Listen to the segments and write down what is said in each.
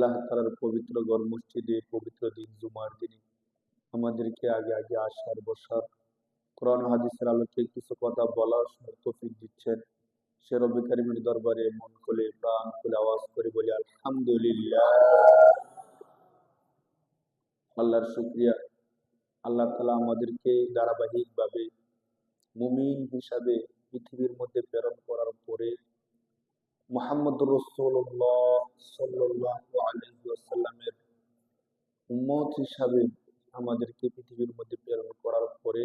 আল্লাহ তাআলার পবিত্র ঘর মসজিদে পবিত্র দিন জুমার দিনে আমাদেরকে আগে আগে আসার বসার কোরআন হাদিসের আলোকে কিছু কথা বলার তৌফিক দিচ্ছেন। সে রব্বি কারিমের দরবারে মন খুলে প্রাণ খুলে আওয়াজ করে বলি আলহামদুলিল্লাহ। আল্লাহর শুকরিয়া। আল্লাহ তাআলা আমাদেরকে ধারাবাহিকভাবে মুমিন হিসাবে পৃথিবীর মধ্যে প্রেরণ করার পরে মুহাম্মদুর রাসূলুল্লাহ সাল্লাল্লাহু আলাইহি ওয়াসাল্লামের উম্মত হিসাবে আমাদেরকে পৃথিবীর মধ্যে প্রেরণ করার পরে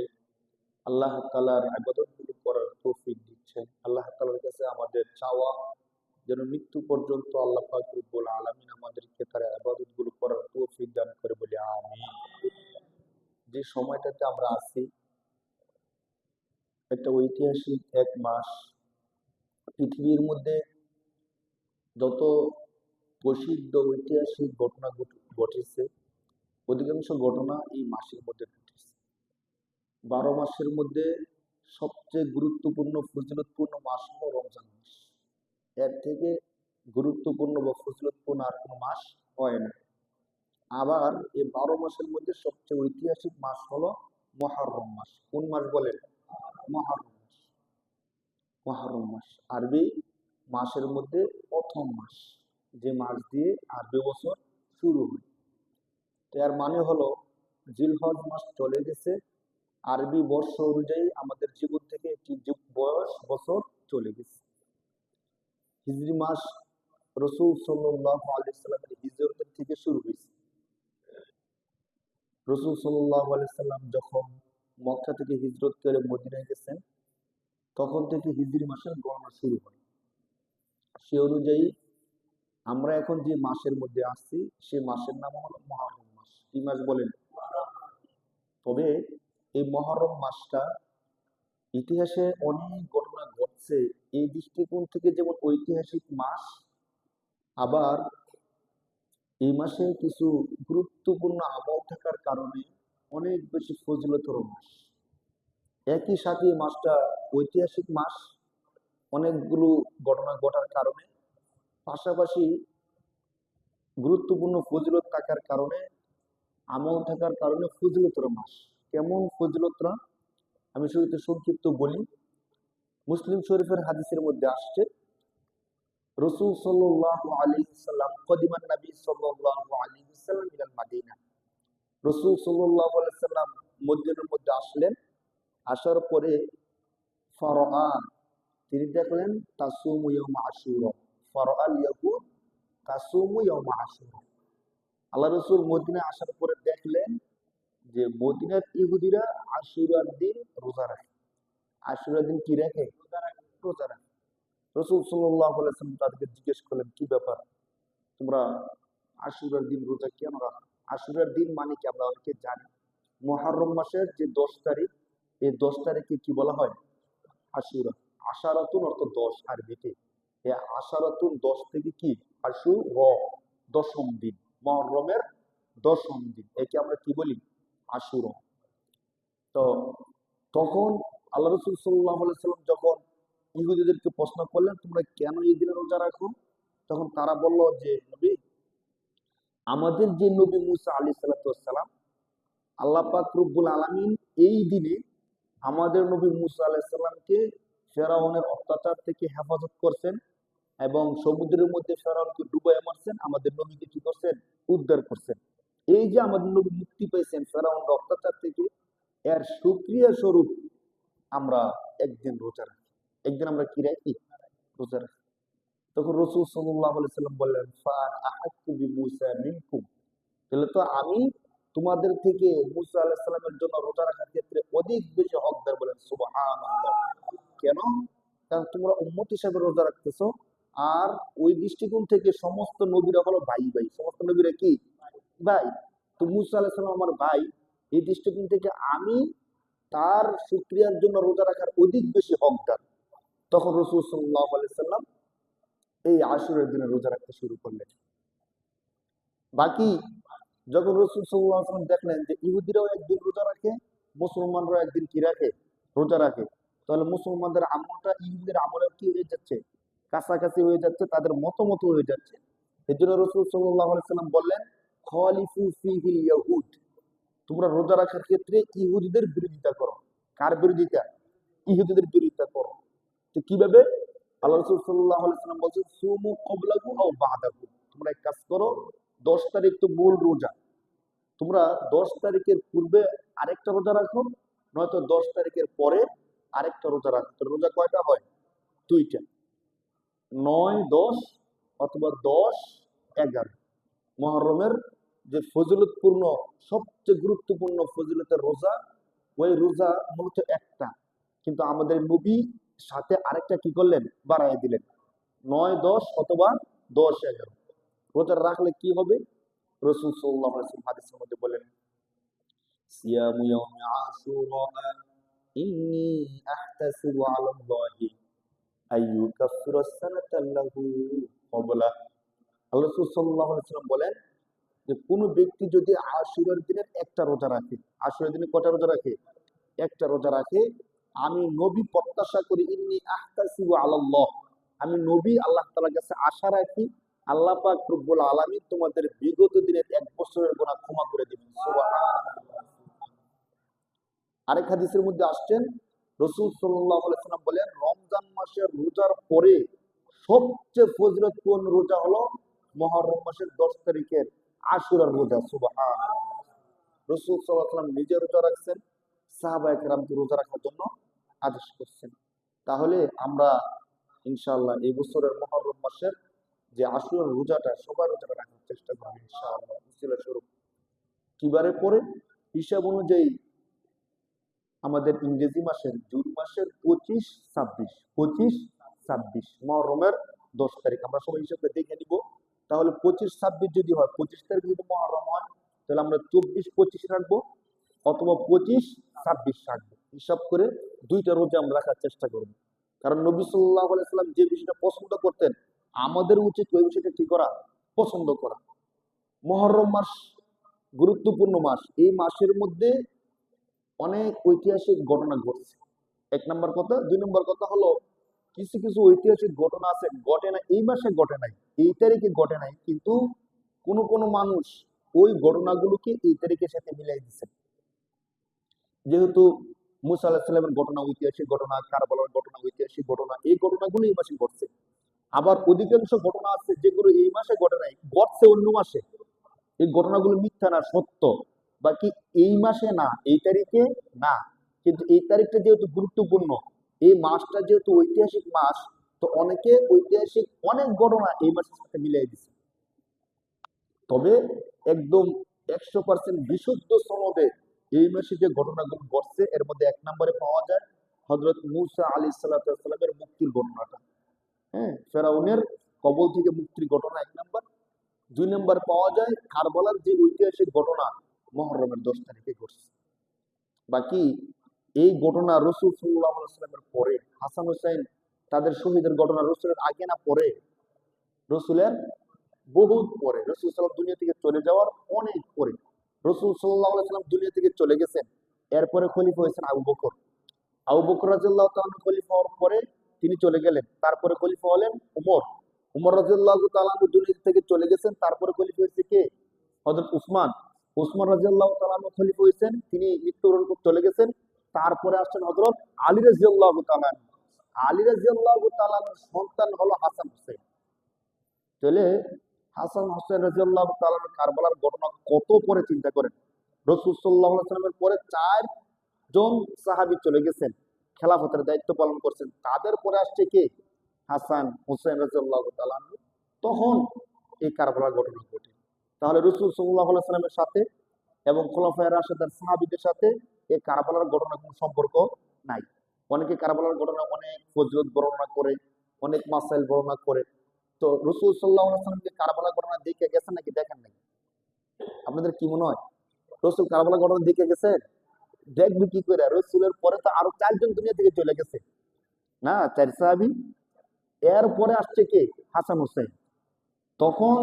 আল্লাহ তাআলার ইবাদতগুলো করার তৌফিক দিচ্ছেন। আল্লাহ তাআলার কাছে আমাদের চাওয়া যেন মৃত্যু পর্যন্ত আল্লাহ পাক রব্বুল আলামিন আমাদেরকে তার ইবাদতগুলো করার তৌফিক দান করে বলি আমিন। যে সময়টাতে আমরা আছি একটা ঐতিহাসিক এক মাস। পৃথিবীর মধ্যে যত প্রসিদ্ধ ঐতিহাসিক ঘটনা ঘটেছে অধিকাংশ ঘটনা এই মাসের মধ্যে ঘটেছে। 12 মাসের মধ্যে সবচেয়ে গুরুত্বপূর্ণ ফজিলতপূর্ণ মাস হলো রমজান মাস। এর থেকে গুরুত্বপূর্ণ বা ফজিলতপূর্ণ আর কোনো মাস হয় না। আবার এই 12 মাসের মধ্যে সবচেয়ে ঐতিহাসিক মাস হলো মুহররম মাস। কোন মাস বলেন? মুহররম মাস। মুহররম মাস আরবি মাসের মধ্যে প্রথম মাস, যে মাস দিয়ে আরবি বছর শুরু হয়। এর মানে হলো জিলহজ মাস চলে গেছে, আরবি বর্ষ অনুযায়ী আমাদের জীবন থেকে একটি বছর চলে গেছে। হিজরি মাস রাসূল সাল্লাল্লাহু আলাইহি সাল্লামের হিজরতের থেকে শুরু হয়েছে। রাসূল সাল্লাল্লাহু আলাইহি সাল্লাম যখন মক্কা থেকে হিজরত করে মদিনায় গেছেন তখন থেকে হিজরি মাসের গণনা শুরু হয়। সে অনুযায়ী আমরা এখন যে মাসের মধ্যে আসছি সে মাসের নাম হলো মুহররম মাস। কি মাস বলেন? তবে এই মুহররম মাসটা ইতিহাসে অনেক ঘটনা ঘটছে। এই দৃষ্টিকোণ থেকে যেমন ঐতিহাসিক মাস, আবার এই মাসে কিছু গুরুত্বপূর্ণ আমল থাকার কারণে অনেক বেশি ফজিলতের মাস। একই সাথে এই মাসটা ঐতিহাসিক মাস, অনেকগুলো ঘটনা ঘটার কারণে, পাশাপাশি গুরুত্বপূর্ণ ফজিলত থাকার কারণে, আমল থাকার কারণে ফজিলতের মাস। কেমন ফজিলতরা আমি শুরুতে সংক্ষিপ্ত বলি। মুসলিম শরীফের হাদিসের মধ্যে আসছে রাসূল সাল্লাল্লাহু আলাইহি সাল্লাম কদিমান নবী সাল্লাল্লাহু আলাইহি সাল্লাম ইলাল মাদিনা। রাসূল সাল্লাল্লাহু আলাইহি সাল্লাম মদিনার মধ্যে আসলেন। আসার পরে ফারআ, তিনি দেখলেন তাসুমু ইয়াউমা আশুরা। ফারআল ইয়াহুদ তাসুমু ইয়াউমা আশুরা। আল্লাহ রাসূল মদিনায় আসার পরে দেখলেন যে মদিনার ইহুদিরা আশুরার দিন রোজা রাখে। আশুরার দিন কি রাখে? রোজা রাখে। রাসূল সাল্লাল্লাহু আলাইহি ওয়াসাল্লাম তাদেরকে জিজ্ঞেস করলেন, কি ব্যাপার, তোমরা আশুরার দিন রোজা কেন রাখো? আশুরার দিন মানে কি আমরা অনেকে জানি। মুহররম মাসের যে 10 তারিখ, এই 10 তারিখে কি বলা হয়? আশুরা। আশারাতুন অর্থ 10 আরবিতে। এই আশারাতুন 10 থেকে কি আশুরা, দশম দিন, মুহররমের দশম দিন, একে আমরা কি বলি? আশুরা। তো তখন আল্লাহ রাসূল সাল্লাল্লাহু আলাইহি সাল্লাম যখন ইহুদিদেরকে প্রশ্ন করলেন, তোমরা কেন এই দিনে রোজা রাখো? তখন তারা বলল যে নবী, আমাদের যে নবী মুসা আলাইহিস সালাতু ওয়াস সালাম, আল্লাহ পাক রব্বুল আলামিন এই দিনে আমাদের নবী মুসা আলাইহিস সালামকে ফেরাউনের অত্যাচার থেকে হেফাজত করছেন এবং সমুদ্রের মধ্যে ফেরাউনকে ডুবাইয়া মারছেন, আমাদের নবীকে কি করছেন? উদ্ধার করছেন। এই যে আমাদের নবী মুক্তি পেয়েছেন ফেরাউনের অত্যাচার থেকে, এর শুকরিয়া স্বরূপ আমরা একদিন রোজা রাখি। একদিন আমরা কি রাখি? রোজা রাখি। তখন রাসূল সাল্লাল্লাহু আলাইহি সাল্লাম বললেন, ফাআন আহাক্কু বিমূসা মিনকুম, তাহলে তো আমি তোমাদের থেকে মুসা আলাইহিস সালামের জন্য রোজা রাখার ক্ষেত্রে অধিক বেশি হকদার। বলেন সুবহানাল্লাহ। কেন? কারণ তোমরা উম্মত হিসাবে রোজা রাখতেছো, আর ওই দৃষ্টিকোণ থেকে সমস্ত নবীরা হলো ভাই ভাই। সমস্ত নবীরা কি? ভাই। তো মুসা আলাইহিস সালাম আমার ভাই, এই দৃষ্টিকোণ থেকে আমি তার শুকরিয়ার জন্য রোজা রাখার অধিক বেশি হকদার। তখন রাসূল সাল্লাল্লাহু আলাইহি সাল্লাম এই আশুরার দিনে রোজা রাখতে শুরু করলেন। বাকি যখন রাসূল সাল্লাল্লাহু আলাইহি ওয়াসাল্লাম দেখলেন যে ইহুদিরাও একদিন রোজা রাখে, মুসলমানরাও একদিন কি রাখে? রোজা রাখে, তাহলে মুসলমানদের আমলটা ইহুদিদের আমলের কি হয়ে যাচ্ছে? কাছাকাছি হয়ে যাচ্ছে, তাদের মতো হয়ে যাচ্ছে। এই জন্য রাসূল সাল্লাল্লাহু আলাইহি সাল্লাম বললেন, খলিফু ফিহিল ইয়াহুদ, তোমরা রোজা রাখার ক্ষেত্রে ইহুদিদের বিরোধিতা করো। কার বিরোধিতা? ইহুদিদের বিরোধিতা করো। তো কিভাবে? আল্লাহ রাসূল সাল্লাল্লাহু আলাইহি সাল্লাম বলেছেন, সুমু ক্বাবলাহু আও বা'দাহু, তোমরা এক কাজ করো, 10 তারিখ তো মূল রোজা, তোমরা 10 তারিখের পূর্বে আরেকটা রোজা রাখো, নয়তো 10 তারিখের পরে আরেকটা রোজা রাখো। তো রোজা কয়টা হয়? দুইটা, 9, 10 অথবা 10, 11। মুহররমের যে ফজিলতপূর্ণ, সবচেয়ে গুরুত্বপূর্ণ ফজিলতের রোজা, ওই রোজা মূলত একটা, কিন্তু আমাদের নবী সাথে আরেকটা কি করলেন? বাড়াই দিলেন, 9, 10 অথবা 10, 11 রোজা রাখলে কি হবে? রাসূল সাল্লাল্লাহু আলাইহি ওয়াসাল্লাম হাদিসের মধ্যে বলেন, সিয়ামু ইয়াউমি আশুরা ইন্নী আহতাসিবু আলাল্লাহি আইয়ুকাফিরা সানাতা লাহু ক্বাবলা। আল্লাহ রাসূল সাল্লাল্লাহু আলাইহি ওয়াসাল্লাম বলেন যে কোন ব্যক্তি যদি আশুরার দিনের একটা রোজা রাখে, আশুরার দিনে কয়টা রোজা রাখে? একটা রোজা রাখে, আমি নবী প্রত্যাশা করি, ইন্নী আহতাসিবু আলাল্লাহ, আমি নবী আল্লাহ তাআলার কাছে আশা রাখি, আল্লাহ পাক রব্বুল আলামিন তোমাদের বিগত দিনের 1 বছরের গুনাহ ক্ষমা করে দিবেন। সুবহানাল্লাহ। আরেক হাদিসের মধ্যে আসছেন, রাসূল সাল্লাল্লাহু আলাইহি ওয়াসাল্লাম বলেন, রমজান মাসের রোজার পরে সবচেয়ে ফজিলতপূর্ণ রোজা হলো মুহররম মাসের 10 তারিখের আশুরার রোজা। সুবহানাল্লাহ। রাসূল সাল্লাল্লাহু আলাইহি ওয়াসাল্লাম নিজে রোজা রাখছেন, সাহাবায়ে কেরামকে রোজা রাখার জন্য আদেশ করছেন। তাহলে আমরা ইনশাআল্লাহ এই বছরের মুহররম মাসের যে আশুরার রোজাটা, সবাই রোজাটা রাখার চেষ্টা করব ইনশাআল্লাহ। উসিলা স্বরূপ কিবারে পরে? হিসাব অনুযায়ী আমাদের ইংরেজি মাসের জুন মাসের 25, 26, 25, 26 মুহররমের 10 তারিখ আমরা সবাই হিসাবে দেখে নিব। তাহলে 25, 26 যদি হয়, 25 তারিখ যদি মুহররম হয়, তাহলে আমরা 24, 25 রাখবো, অথবা 25, 26 রাখবো। হিসাব করে দুইটা রোজা আমরা রাখার চেষ্টা করব। কারণ নবী সাল্লাল্লাহু আলাইহি সাল্লাম যে বিষয়টা পছন্দ করতেন, আমাদের উচিত ওই বিষয়টা কি করা? পছন্দ করা। মুহররম মাস গুরুত্বপূর্ণ মাস। এই মাসের মধ্যে অনেক ঐতিহাসিক ঘটনা ঘটছে। 1 নম্বর কথা। 2 নম্বর কথা হলো, কিছু কিছু ঐতিহাসিক ঘটনা আছে, ঘটে না এই মাসে, ঘটে নাই, এই তারিখে ঘটে নাই, কিন্তু কোন কোন মানুষ ওই ঘটনাগুলোকে এই তারিখের সাথে মিলাই দিচ্ছে। যেহেতু মুসা আলাইহিস সালামের ঘটনা ঐতিহাসিক ঘটনা, কারবালার ঘটনা ঐতিহাসিক ঘটনা, এই ঘটনাগুলো এই মাসে ঘটছে। আবার অধিকাংশ ঘটনা আছে যেগুলো এই মাসে ঘটে নাই, ঘটছে অন্য মাসে। এই ঘটনাগুলো মিথ্যা না সত্য, বাকি এই মাসে না, এই তারিখে না, কিন্তু এই তারিখটা যেহেতু গুরুত্বপূর্ণ, এই মাসটা যেহেতু ঐতিহাসিক মাস, তো অনেকে ঐতিহাসিক অনেক ঘটনা এই মাসের সাথে মিলিয়ে দিচ্ছে। তবে একদম 100% বিশুদ্ধ সনদে এই মাসে যে ঘটনাগুলো ঘটছে, এর মধ্যে 1 নম্বরে পাওয়া যায় হযরত মূসা আলাইহিস সালামের মুক্তির ঘটনাটা। হ্যাঁ, ফেরাউনের কবল থেকে মুক্তির ঘটনা 1 নম্বর। 2 নম্বর পাওয়া যায় কারবালার যে ঐতিহাসিক ঘটনা, মুহররমের 10 তারিখে ঘটছে। বাকি এই ঘটনা রাসূল সাল্লাল্লাহু আলাইহি ওয়াসাল্লামের পরে, হাসান হুসাইন তাদের শহীদের ঘটনা রাসূলের আগে না পরে? রাসূলের বহুত পরে। রাসূল সাল্লাল্লাহু আলাইহি ওয়াসাল্লাম দুনিয়া থেকে চলে যাওয়ার অনেক পরে। রাসূল সাল্লাল্লাহু আলাইহি ওয়াসাল্লাম দুনিয়া থেকে চলে গেছেন, এরপরে খলিফা হয়েছেন আবু বকর। আবু বকর রাদিয়াল্লাহু তাআলা আনহু খলিফা হওয়ার পরে তিনি চলে গেলেন, তারপরে খলিফা হলেন উমর। উমর রাদিয়াল্লাহু তাআলা আনহু দুনিয়া থেকে চলে গেছেন, তারপরে খলিফা হয়েছে কে? হযরত উসমান। উসমান রাদিয়াল্লাহু তাআলা আনহু খলিফা হয়েছেন, তিনি মৃত্যুবরণ করে চলে গেছেন। তারপরে আসছেন হযরত আলী রাদিয়াল্লাহু তাআলা আনহু। আলী রাদিয়াল্লাহু তাআলা আনহুর সন্তান হলো হাসান হুসাইন। তাহলে হাসান হুসাইন রাদিয়াল্লাহু তাআলা আনহু কারবালার ঘটনা কত পরে, চিন্তা করেন। রাসূল সাল্লাল্লাহু আলাইহি ওয়াসাল্লামের পরে 4 জন সাহাবী চলে গেছেন, খেলাফতের দায়িত্ব পালন করছেন। তাদের পরে আসছে কে? হাসান হুসাইন রাদিয়াল্লাহু তাআলা আনহু। তখন এই কারবালার ঘটনা ঘটে। তাহলে রাসূল সাল্লাল্লাহু আলাইহি ওয়াসাল্লামের সাথে এবং খোলাফায়ে রাশিদিন সাহাবীদের সাথে এই কারবালার ঘটনার কোনো সম্পর্ক নাই। অনেকে কারবালার ঘটনা অনেক ফজিলত বর্ণনা করে, অনেক মাসাইল বর্ণনা করে। তো রাসূল সাল্লাল্লাহু আলাইহি ওয়াসাল্লাম কি কারবালার ঘটনা দেখে গেছেন নাকি দেখেন নাই? আপনাদের কি মনে হয়? রাসূল কারবালার ঘটনা দেখে গেছেন? দেখবে কি করে? রাসূলের পরে তো আরো 4 জন দুনিয়া থেকে চলে গেছে না, 4 সাহাবী। এরপরে আসছে কে? হাসান হুসাইন। তখন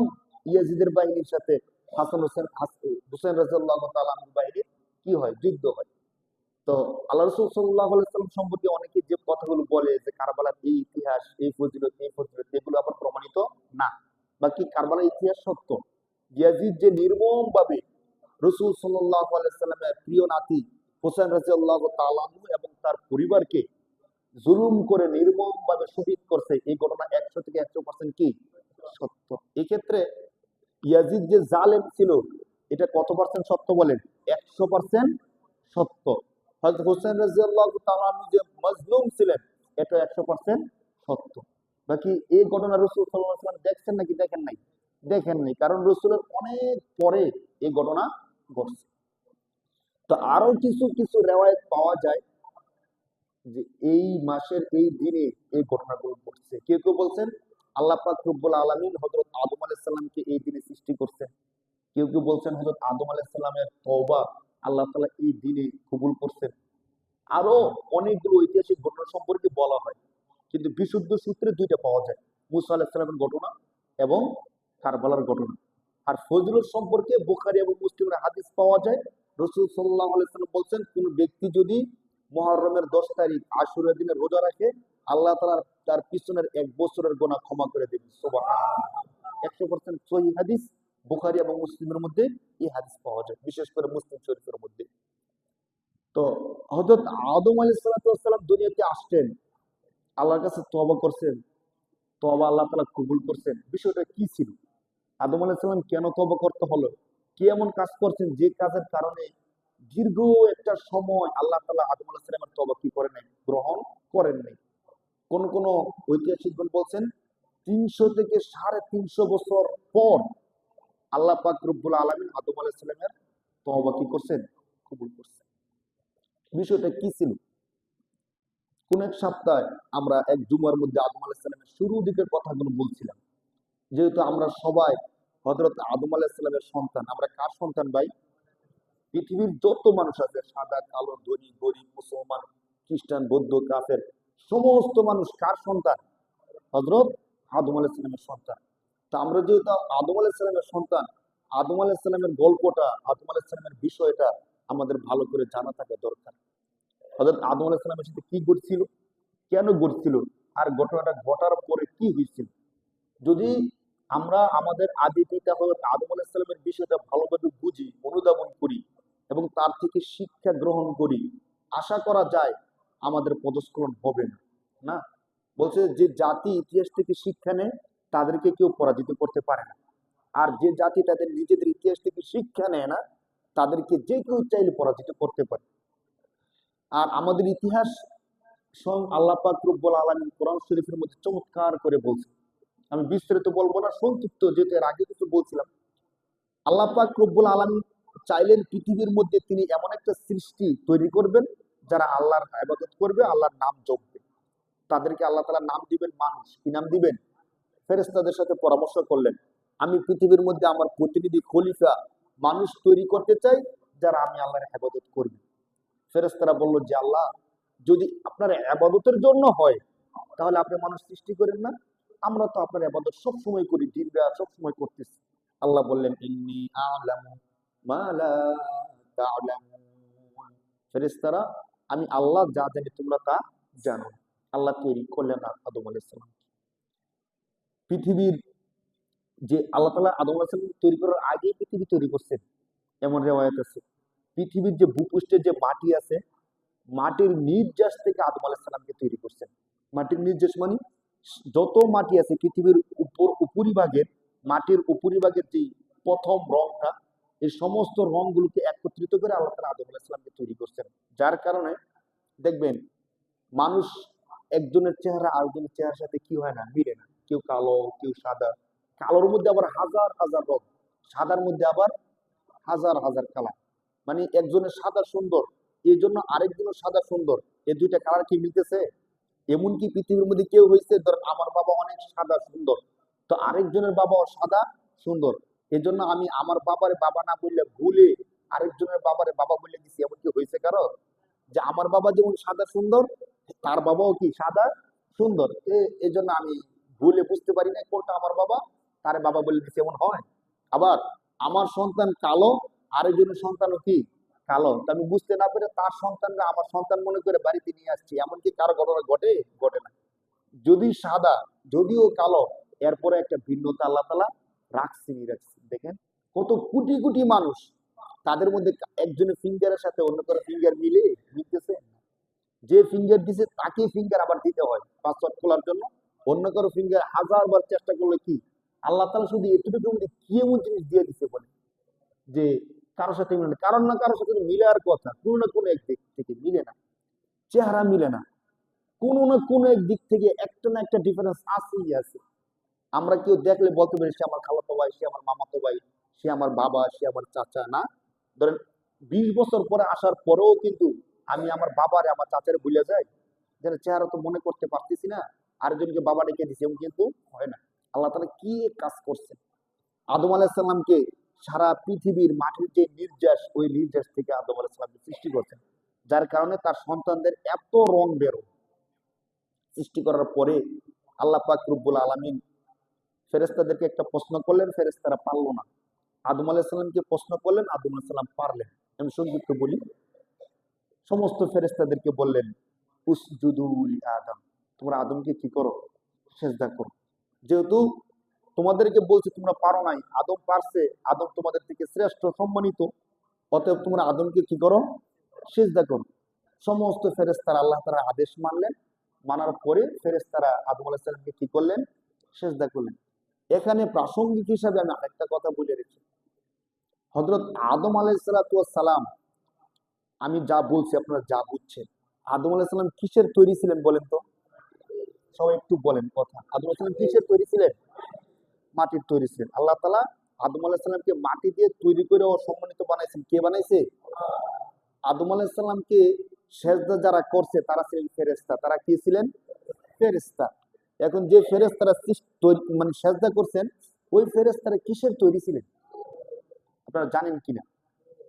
ইয়াজিদের বাহিনীর সাথে হাসান হুসাইন রাদিয়াল্লাহু তাআলা আনহুর বাহিনীর কি হয়? যুদ্ধ হয়। তো আল্লাহ রাসূল সাল্লাল্লাহু আলাইহি ওয়াসাল্লাম সম্পর্কে অনেকে যে কথাগুলো বলে যে কারবালার এই ইতিহাস, এই ফজিলত, এগুলো আবার প্রমাণিত না। বাকি কারবালার ইতিহাস সত্য। ইয়াজিদ যে নির্মম ভাবে রাসূল সাল্লাল্লাহু আলাইহি সাল্লামের প্রিয় নাতি হোসেন রাদিয়াল্লাহু তাআলা আনহু এবং তার পরিবারকে জুলুম করে নির্মম ভাবে শহীদ করছে, এই ঘটনা 100 থেকে 100% কি সত্য। এই ক্ষেত্রে ইয়াজিদ যে জালেম ছিল এটা কত পার্সেন্ট সত্য বলেন? 100% সত্য। হযরত হোসেন রাদিয়াল্লাহু তাআলা আনহু যে মাজলুম ছিলেন এটা 100% সত্য। বাকি এই ঘটনা রাসূল সাল্লাল্লাহু আলাইহি ওয়াসাল্লাম দেখছেন নাকি দেখেন নাই? দেখেন নাই, কারণ রাসূলের অনেক পরে এই ঘটনা ঘটছে। তো আরো কিছু কিছু রিওয়ায়াত পাওয়া যায় যে এই মাসের এই দিনে এই ঘটনাগুলো ঘটছে। কেউ কেউ বলছেন আল্লাহ পাক রব্বুল আলামিন হযরত আদম আলাইহিস সালামকে এই দিনে সৃষ্টি করছেন। কেউ কেউ বলছেন হযরত আদম আলাইহিস সালামের তওবা আল্লাহ তাআলা এই দিনে কবুল করছেন। আরো অনেকগুলো ঐতিহাসিক ঘটনা সম্পর্কে বলা হয়, কিন্তু বিশুদ্ধ সূত্রে দুইটা পাওয়া যায়, মুসা আলাইহিস সালামের ঘটনা এবং কারবালার ঘটনা। আর ফজিলত সম্পর্কে বুখারী এবং মুসলিমের হাদিস পাওয়া যায়। রাসূল সাল্লাল্লাহু আলাইহি সাল্লাম বলছেন, কোন ব্যক্তি যদি মুহররমের 10 তারিখ আশুরা দিনে রোজা রাখে আল্লাহ তাআলা তার পিছনের 1 বছরের গুনাহ ক্ষমা করে দেবেন। সুবহানাল্লাহ। 100% সহিহ হাদিস, বুখারী এবং মুসলিমের মধ্যে এই হাদিস পাওয়া যায়, বিশেষ করে মুসলিম শরীফের মধ্যে। তো হযরত আদম আলাইহিস সালাম দুনিয়াতে আসছেন, আল্লাহর কাছে তওবা করছেন, তওবা আল্লাহ তাআলা কবুল করছেন। বিষয়টা কি ছিল? আদম আলাইহিস সালাম কেন তওবা করতে হলো? কি এমন কাজ করছেন যে কাজের কারণে দীর্ঘ একটা সময় আল্লাহ তাআলা আদম আলাইহিস সালামের তওবা কি করেন নাই? গ্রহণ করেন নাই। কোন কোন ঐতিহাসিকগণ বলছেন 300 থেকে 350 বছর পর আল্লাহ পাক রব্বুল আলামিন আদম আলাইহিস সালামের তওবা কি করছেন? কবুল করছেন। বিষয়টা কি ছিল? কোন এক সপ্তাহে আমরা এক জুমার মধ্যে আদম আলাইহিস সালামের শুরু দিকের কথাগুলো বলছিলাম। যেহেতু আমরা সবাই হযরত আদম আলাইহিস সালামের সন্তান, আমরা কার সন্তান ভাই? পৃথিবীর যত মানুষ আছে, সাদা কালো ধনী গরিব মুসলমান খ্রিস্টান বৌদ্ধ কাফের, সমস্ত মানুষ কার সন্তান? হযরত আদম আলাইহিস সালামের সন্তান। তা আমরা যেহেতু আদম আলাইহিস সালামের সন্তান, আদম আলাইহিস সালামের গল্পটা, আদম আলাইহিস সালামের বিষয়টা আমাদের ভালো করে জানা থাকা দরকার। হযরত আদম আলাইহিস সালামের সাথে কি ঘটছিল, কেন ঘটছিল, আর ঘটনাটা ঘটার পরে কি হয়েছিল, যদি আমরা আমাদের আদি পিতা হযরত আদম আলাইহিস সালামের বিষয়টা ভালোভাবে বুঝি, অনুধাবন করি এবং তার থেকে শিক্ষা গ্রহণ করি, আশা করা যায় আমাদের পদস্খলন হবে না। না, বলছে যে জাতি ইতিহাস থেকে শিক্ষা নেয় তাদেরকে কেউ পরাজিত করতে পারে না। আর যে জাতি তাদের নিজেদের ইতিহাস থেকে শিক্ষা নেয় না তাদেরকে যে কেউ চাইলে পরাজিত করতে পারে। আর আমাদের ইতিহাস স্বয়ং আল্লাহ পাক রব্বুল আলামিন কোরআন শরীফের মধ্যে চমৎকার করে বলছে। আমি বিস্তারিত বলবো না, সংক্ষিপ্ত, যেটা এর আগে কিছু বলছিলাম। আল্লাহ পাক রব্বুল আলামিন চাইলেন পৃথিবীর মধ্যে তিনি এমন একটা সৃষ্টি তৈরি করবেন যারা আল্লাহর ইবাদত করবে, আল্লাহর নাম জপবে। তাদেরকে আল্লাহ তাআলা নাম দিবেন মানুষ। কি নাম দিবেন? ফেরেশতাদের সাথে পরামর্শ করলেন, আমি পৃথিবীর মধ্যে আমার প্রতিনিধি খলিফা মানুষ তৈরি করতে চাই যারা আমি আল্লাহর ইবাদত করবে। ফেরেশতারা বলল যে আল্লাহ, যদি আপনার ইবাদতের জন্য হয় তাহলে আপনি মানুষ সৃষ্টি করেন না, আমরা তো আপনার ইবাদত সব সময় করি, দিন রাত সব সময় করতেছি। আল্লাহ বললেন, ইন্নী আ'লামু মা লা তা'লামুন। ফেরেশতারা, আমি আল্লাহ যা জানি তোমরা তা জানো না। আল্লাহ তৈরি করলেন আদম আলাইহিস সালাম। পৃথিবীর যে আল্লাহ তাআলা আদম আলাইহিস সালাম তৈরি করার আগে পৃথিবী তৈরি করছেন, এমন রিওয়ায়াত আছে। পৃথিবীর যে ভূপৃষ্ঠের যে মাটি আছে, মাটির নির্যাস থেকে আদম আলাইহিস সালামকে তৈরি করছেন। মাটির নির্যাস মানে যত মাটি আছে পৃথিবীর উপরিভাগের, মাটির উপরিভাগের যে প্রথম রংটা, এই সমস্ত রংগুলোকে একত্রিত করে আল্লাহ তাআলা আদম আলাইহিস সালামকে তৈরি করছেন। যার কারণে দেখবেন মানুষ একজনের চেহারা আরেকজনের চেহারার সাথে কি হয় না, মিলে না। কেউ কালো, কেউ সাদা, কালোর মধ্যে আবার হাজার হাজার রং, সাদার মধ্যে আবার হাজার হাজার কালার। মানে একজনের সাদা সুন্দর, এই জন্য আরেকজনের সাদা সুন্দর, এই দুইটা কালার কি মিলতেছে? এমনকি পৃথিবীর মধ্যে কেউ হয়েছে, ধর আমার বাবা অনেক সাদা সুন্দর, তো আরেকজনের বাবাও সাদা সুন্দর, এই জন্য আমি আমার বাবারে বাবা না বললে ভুলে আরেকজনের বাবারে বাবা বলে দিছি। এমনকি হয়েছে কারো যে আমার বাবা যেমন সাদা সুন্দর, তার বাবাও কি সাদা সুন্দর, এই জন্য আমি ভুলে বুঝতে পারি না কোনটা আমার বাবা, তারে বাবা বলে দিছি, এমন হয়। আবার আমার সন্তান কালো, আরেকজনের সন্তানও কি কালো, তা আমি বুঝতে না পেরে তার সন্তানরা আমার সন্তান মনে করে বাড়িতে নিয়ে আসছি, এমনকি কারো ঘটনা ঘটে? ঘটে না। যদি সাদা, যদিও কালো, এরপরে একটা ভিন্নতা আল্লাহ তাআলা রাখছেন। দেখেন কত কোটি কোটি মানুষ, তাদের মধ্যে একজনের ফিঙ্গারের সাথে অন্য কারো ফিঙ্গার মিলতেছে? যে ফিঙ্গার দিছে তাকে ফিঙ্গার আবার দিতে হয় পাসওয়ার্ড খোলার জন্য। অন্য কারো ফিঙ্গার হাজার বার চেষ্টা করলে কি আল্লাহ তাআলা শুধু এতটুকু মধ্যে কি এমন জিনিস দিয়ে দিছে বলে যে কারোর সাথে মিলে না? কারণ না কারোর সাথে মিলে আর কথা, কোনো না কোনো এক দিক থেকে মিলে না, চেহারা মিলে না, কোনো না কোনো এক দিক থেকে একটা না একটা ডিফারেন্স আছেই আছে। আমরা কেউ দেখলে বলতে পারি সে আমার খালাতো ভাই, সে আমার মামাতো ভাই, সে আমার বাবা, সে আমার চাচা। না, ধরেন 20 বছর পরে আসার পরেও কিন্তু আমি আমার বাবারে আমার চাচারে ভুলে যাই, যেন চেহারা তো মনে করতে পারতেছি না, আরেকজনকে বাবা ডেকে দিছে, এমন কিন্তু হয় না। আল্লাহ তাআলা কি কাজ করছেন! আদম আলাইহিস সালামকে সারা পৃথিবীর মাটির যে নির্যাস, ওই নির্যাস থেকে আদম আলাইহিস সালামকে সৃষ্টি করছেন, যার কারণে তার সন্তানদের এত রং বেরো। সৃষ্টি করার পরে আল্লাহ পাক রব্বুল আলামিন ফেরেশতাদেরকে একটা প্রশ্ন করলেন, ফেরেশতারা পারল না। আদম আলাইহিস সালামকে প্রশ্ন করলেন, আদম আলাইহিস সালাম পারলেন। আমি সংক্ষিপ্ত বলি, সমস্ত ফেরেশতাদেরকে বললেন উসজুদু লি আদম, তোমরা আদমকে কি করো? সেজদা করো। যেহেতু তোমাদেরকে বলছে তোমরা পারো নাই, আদম পারছে, আদম তোমাদের থেকে শ্রেষ্ঠ সম্মানিত, অতএব তোমরা আদমকে কি করো? সেজদা করো। সমস্ত ফেরেশতারা আল্লাহ তাআলার আদেশ মানলেন। মানার পরে ফেরেশতারা আদম আলাইহিস সালামকে কি করলেন? সেজদা করলেন। এখানে প্রাসঙ্গিক হিসাবে আমি আরেকটা কথা বলে রেখি, হযরত আদম আলাইহিস সালাম, আমি যা বলছি আপনারা যা বুঝছেন, আদম আলাইহিস সালাম কিসের তৈরি ছিলেন বলেন তো? সবাই একটু বলেন কথা। আদম আলাইহিস সালাম কিসের তৈরি ছিলেন? মাটির তৈরি ছিলেন। আল্লাহ তাআলা আদম আলাইহিস সালামকে মাটি দিয়ে তৈরি করে সম্মানিত বানাইছেন। কে বানাইছে? আদম আলাইহিস সালামকে সেজদা যারা করছে তারা ছিলেন ফেরেশতা। তারা কি ছিলেন? ফেরেশতা। এখন যে ফেরেশতারা মানে সেজদা করছেন, ওই ফেরেশতারা কিসের তৈরি ছিলেন আপনারা জানেন কিনা?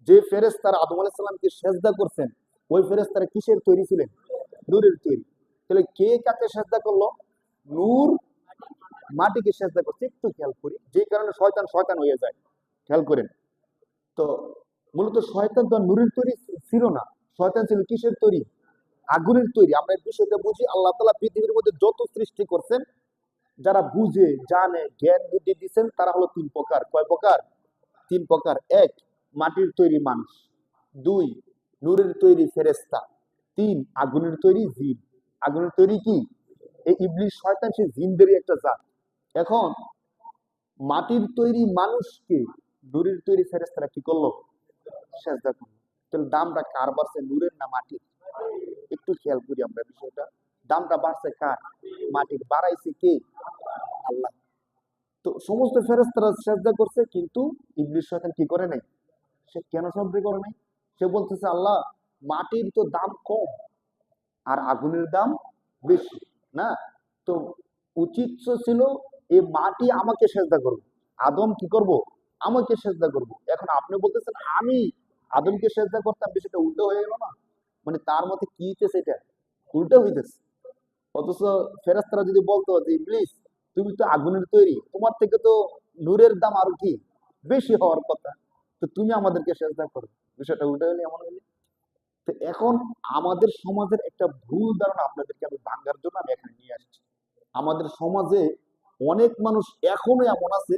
যে ফেরেশতারা আদম আলাইহিস সালামকে সেজদা করছেন, ওই ফেরেশতারা কিসের তৈরি ছিলেন? নূরের তৈরি। তাহলে কে কাকে সেজদা করলো? নূর মাটিকে সেজদা করছে। একটু খেয়াল করি, যে কারণে শয়তান শয়তান হয়ে যায়, খেয়াল করেন তো। মূলত শয়তান তো নূরের তৈরি ছিল না, শয়তান ছিল কিসের তৈরি? আগুনের তৈরি। আমরা এই বিষয়টা বুঝি। আল্লাহ তাআলা পৃথিবীর মধ্যে যত সৃষ্টি করছেন, যারা বুঝে জানে জ্ঞান বুদ্ধি দিচ্ছেন, তারা হলো 3 প্রকার। কয় প্রকার? 3 প্রকার। 1, মাটির তৈরি মানুষ। 2, নূরের তৈরি ফেরেশতা। 3, আগুনের তৈরি জিন। আগুনের তৈরি কি? এই ইবলিস শয়তান, সে জিনদেরই একটা জাত। এখন মাটির তৈরি মানুষকে নূরের তৈরি ফেরেশতারা কি করলো? সেজদা করলো। তাহলে দামটা কার বাড়ছে, নূরের না মাটির? একটু খেয়াল করি আমরা বিষয়টা। দামটা বাড়ছে কার? মাটির। বাড়াইছে কে? আল্লাহ। তো সমস্ত ফেরেশতারা সেজদা করছে, কিন্তু ইবলিস শয়তান কি করে নাই? সে কেন সেজদা করে নাই? সে বলতেছে আল্লাহ, মাটির তো দাম কম আর আগুনের দাম বেশি, না? তো উচিত ছিল এই মাটি আমাকে সেজদা করবে, আদম কি করব? আমাকে সেজদা করব। এখন আপনি বলতেছেন আমি আদমকে সেজদা করতাম, বিষয়টা উল্টো হয়ে গেল না? মানে তার মতে কি হইতেছে? এটা উল্টো হইতেছে। অথচ ফেরেশতারা যদি বলতো যে ইবলিস তুমি তো আগুনের তৈরি, তোমার থেকে তো নূরের দাম আরো কি বেশি হওয়ার কথা, তো তুমি আমাদেরকে সেজদা করো, বিষয়টা উল্টো হলে এমন হইলে। তো এখন আমাদের সমাজের একটা ভুল ধারণা আপনাদেরকে আমি ভাঙার জন্য আমি এখানে নিয়ে আসছি। আমাদের সমাজে অনেক মানুষ এখনো এমন আছে,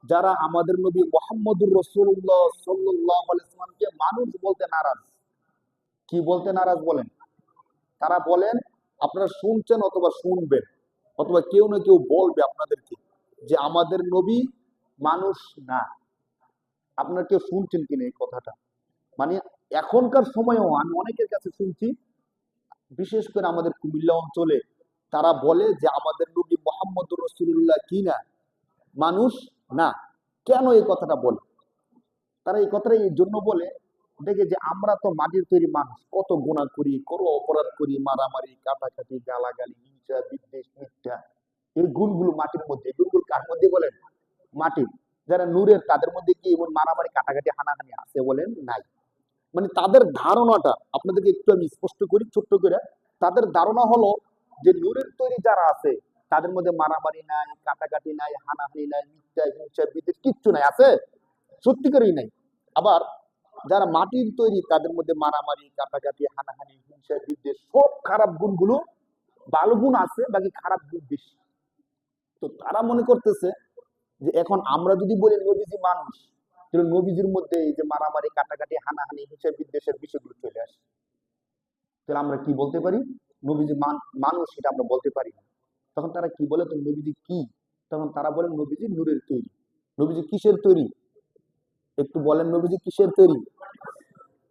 যারা আমাদের নবী মুহাম্মদুর রাসূলুল্লাহ সাল্লাল্লাহু আলাইহি ওয়াসাল্লামকে মানুষ বলতে নারাজ। কি বলতে নারাজ বলেন? তারা বলেন, আপনারা শুনছেন অথবা শুনবেন, অথবা কেউ না কেউ বলবে আপনাদেরকে যে আমাদের নবী মানুষ না। আপনারা কেউ শুনছেন কিনা এই কথাটা? মানে এখনকার সময়েও আমি অনেকের কাছে শুনছি, বিশেষ করে আমাদের কুমিল্লা অঞ্চলে, তারা বলে যে আমাদের নবী মুহাম্মদুর রাসূলুল্লাহ কি না? মানুষ না। কেন এই কথাটা বলে? তারা এই কথাটা এই জন্য বলে, দেখে যে আমরা তো মাটির তৈরি মানুষ, কত গুনাহ করি, কত অপরাধ করি, মারামারি, কাটাকাটি, গালাগালি, হিংসা, বিদ্বেষ, মিথ্যা, এই গুণগুলো মাটির মধ্যে। এই গুণগুলো কার মধ্যে বলেন? মাটির। যারা নূরের, তাদের মধ্যে কি এমন মারামারি, কাটাকাটি, হানাহানি আছে বলেন? নাই। মানে তাদের ধারণাটা আপনাদেরকে একটু আমি স্পষ্ট করি ছোট্ট করে। তাদের ধারণা হলো যে নূরের তৈরি যারা আছে, তাদের মধ্যে মারামারি নাই, কাটাকাটি নাই, হানাহানি নাই, মিথ্যা, হিংসা, বিদ্বেষ কিচ্ছু নাই। আছে? সত্যিকারই নাই। আবার যারা মাটির তৈরি, তাদের মধ্যে মারামারি, কাটাকাটি, হানাহানি, হিংসা, বিদ্বেষ, সব খারাপ গুণগুলো, ভালো গুণ আছে, বাকি খারাপ গুণ বেশি। তো তারা মনে করতেছে যে এখন আমরা যদি বলি নবীজি মানুষ, তাহলে নবীজির মধ্যে এই যে মারামারি, কাটাকাটি, হানাহানি, হিংসা বিদ্বেষের বিষয়গুলো চলে আসে। তাহলে আমরা কি বলতে পারি? নবীজি মানুষ, এটা আমরা বলতে পারি না। তখন তারা কি বলে, তো নবীজি কি? তখন তারা বলে নবীজি নূরের তৈরি। নবীজি কিসের তৈরি? একটু বলেন, নবীজি কিসের তৈরি?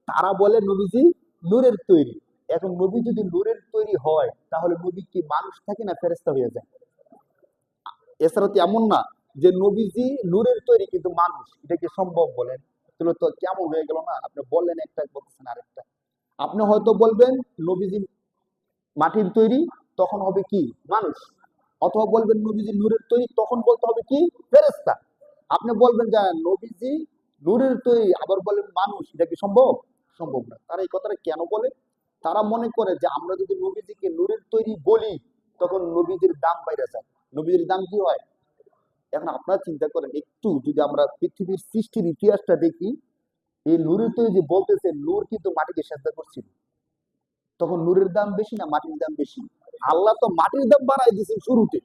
তারা বলে নবীজি নূরের তৈরি। এখন নবী যদি নূরের তৈরি হয়, তাহলে নবী কি মানুষ থাকে না ফেরেশতা হয়ে যায়? এছাড়া তো এমন না যে নবীজি নূরের তৈরি কিন্তু মানুষ, এটা কি সম্ভব বলেন? তাহলে তো কেমন হয়ে গেল না? আপনি বললেন একটা, বলতেছেন আরেকটা। আপনি হয়তো বলবেন নবীজি মাটির তৈরি, তখন হবে কি? মানুষ। অথবা বলবেন নবীজি নূরের তৈরি, তখন বলতে হবে কি? ফেরেশতা। আপনি বলবেন যে নবীজি নূরের তৈরি, আবার বলেন মানুষ, এটা কি সম্ভব? সম্ভব না। তারা এই কথাটা কেন বলে? তারা মনে করে যে আমরা যদি নবীজিকে নূরের তৈরি বলি, তখন নবীজির দাম বাইরে যায়। নবীজির দাম কি হয়? এখন আপনারা চিন্তা করেন একটু, যদি আমরা পৃথিবীর সৃষ্টির ইতিহাসটা দেখি, এই নূরের তৈরি যে বলতেছে, নূর কিন্তু মাটিকে সেজদা করছিল। তখন নূরের দাম বেশি না মাটির দাম বেশি? আল্লাহ তো মাটির দাম বাড়াই দিয়েছেন শুরুতে।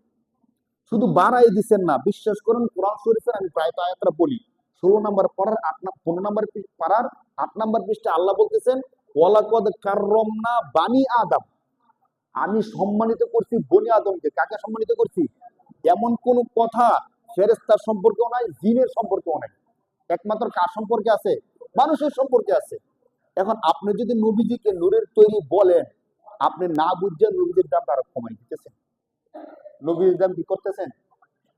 শুধু বাড়াই দিচ্ছেন না, বিশ্বাস করুন কোরআন শরীফের আমি প্রায় আয়াতটা বলি, 16 নম্বর পারার 15 নম্বর পারার 8 নম্বর পৃষ্ঠা আল্লাহ বলতেছেন, ওয়ালাকাদ কাররামনা বানি আদম, আমি সম্মানিত করছি বনি আদমকে। কাকে সম্মানিত করছি? এমন কোন কথা ফেরেশতার সম্পর্কেও নাই, জিনের সম্পর্কেও নাই। একমাত্র কার সম্পর্কে আছে? মানুষের সম্পর্কে আছে। এখন আপনি যদি নবীজিকে নূরের তৈরি বলেন, আপনি না বুঝছেন নবীজির দামটা আরো কমাই দিতেছেন। নবীর দাম কি করতেছেন?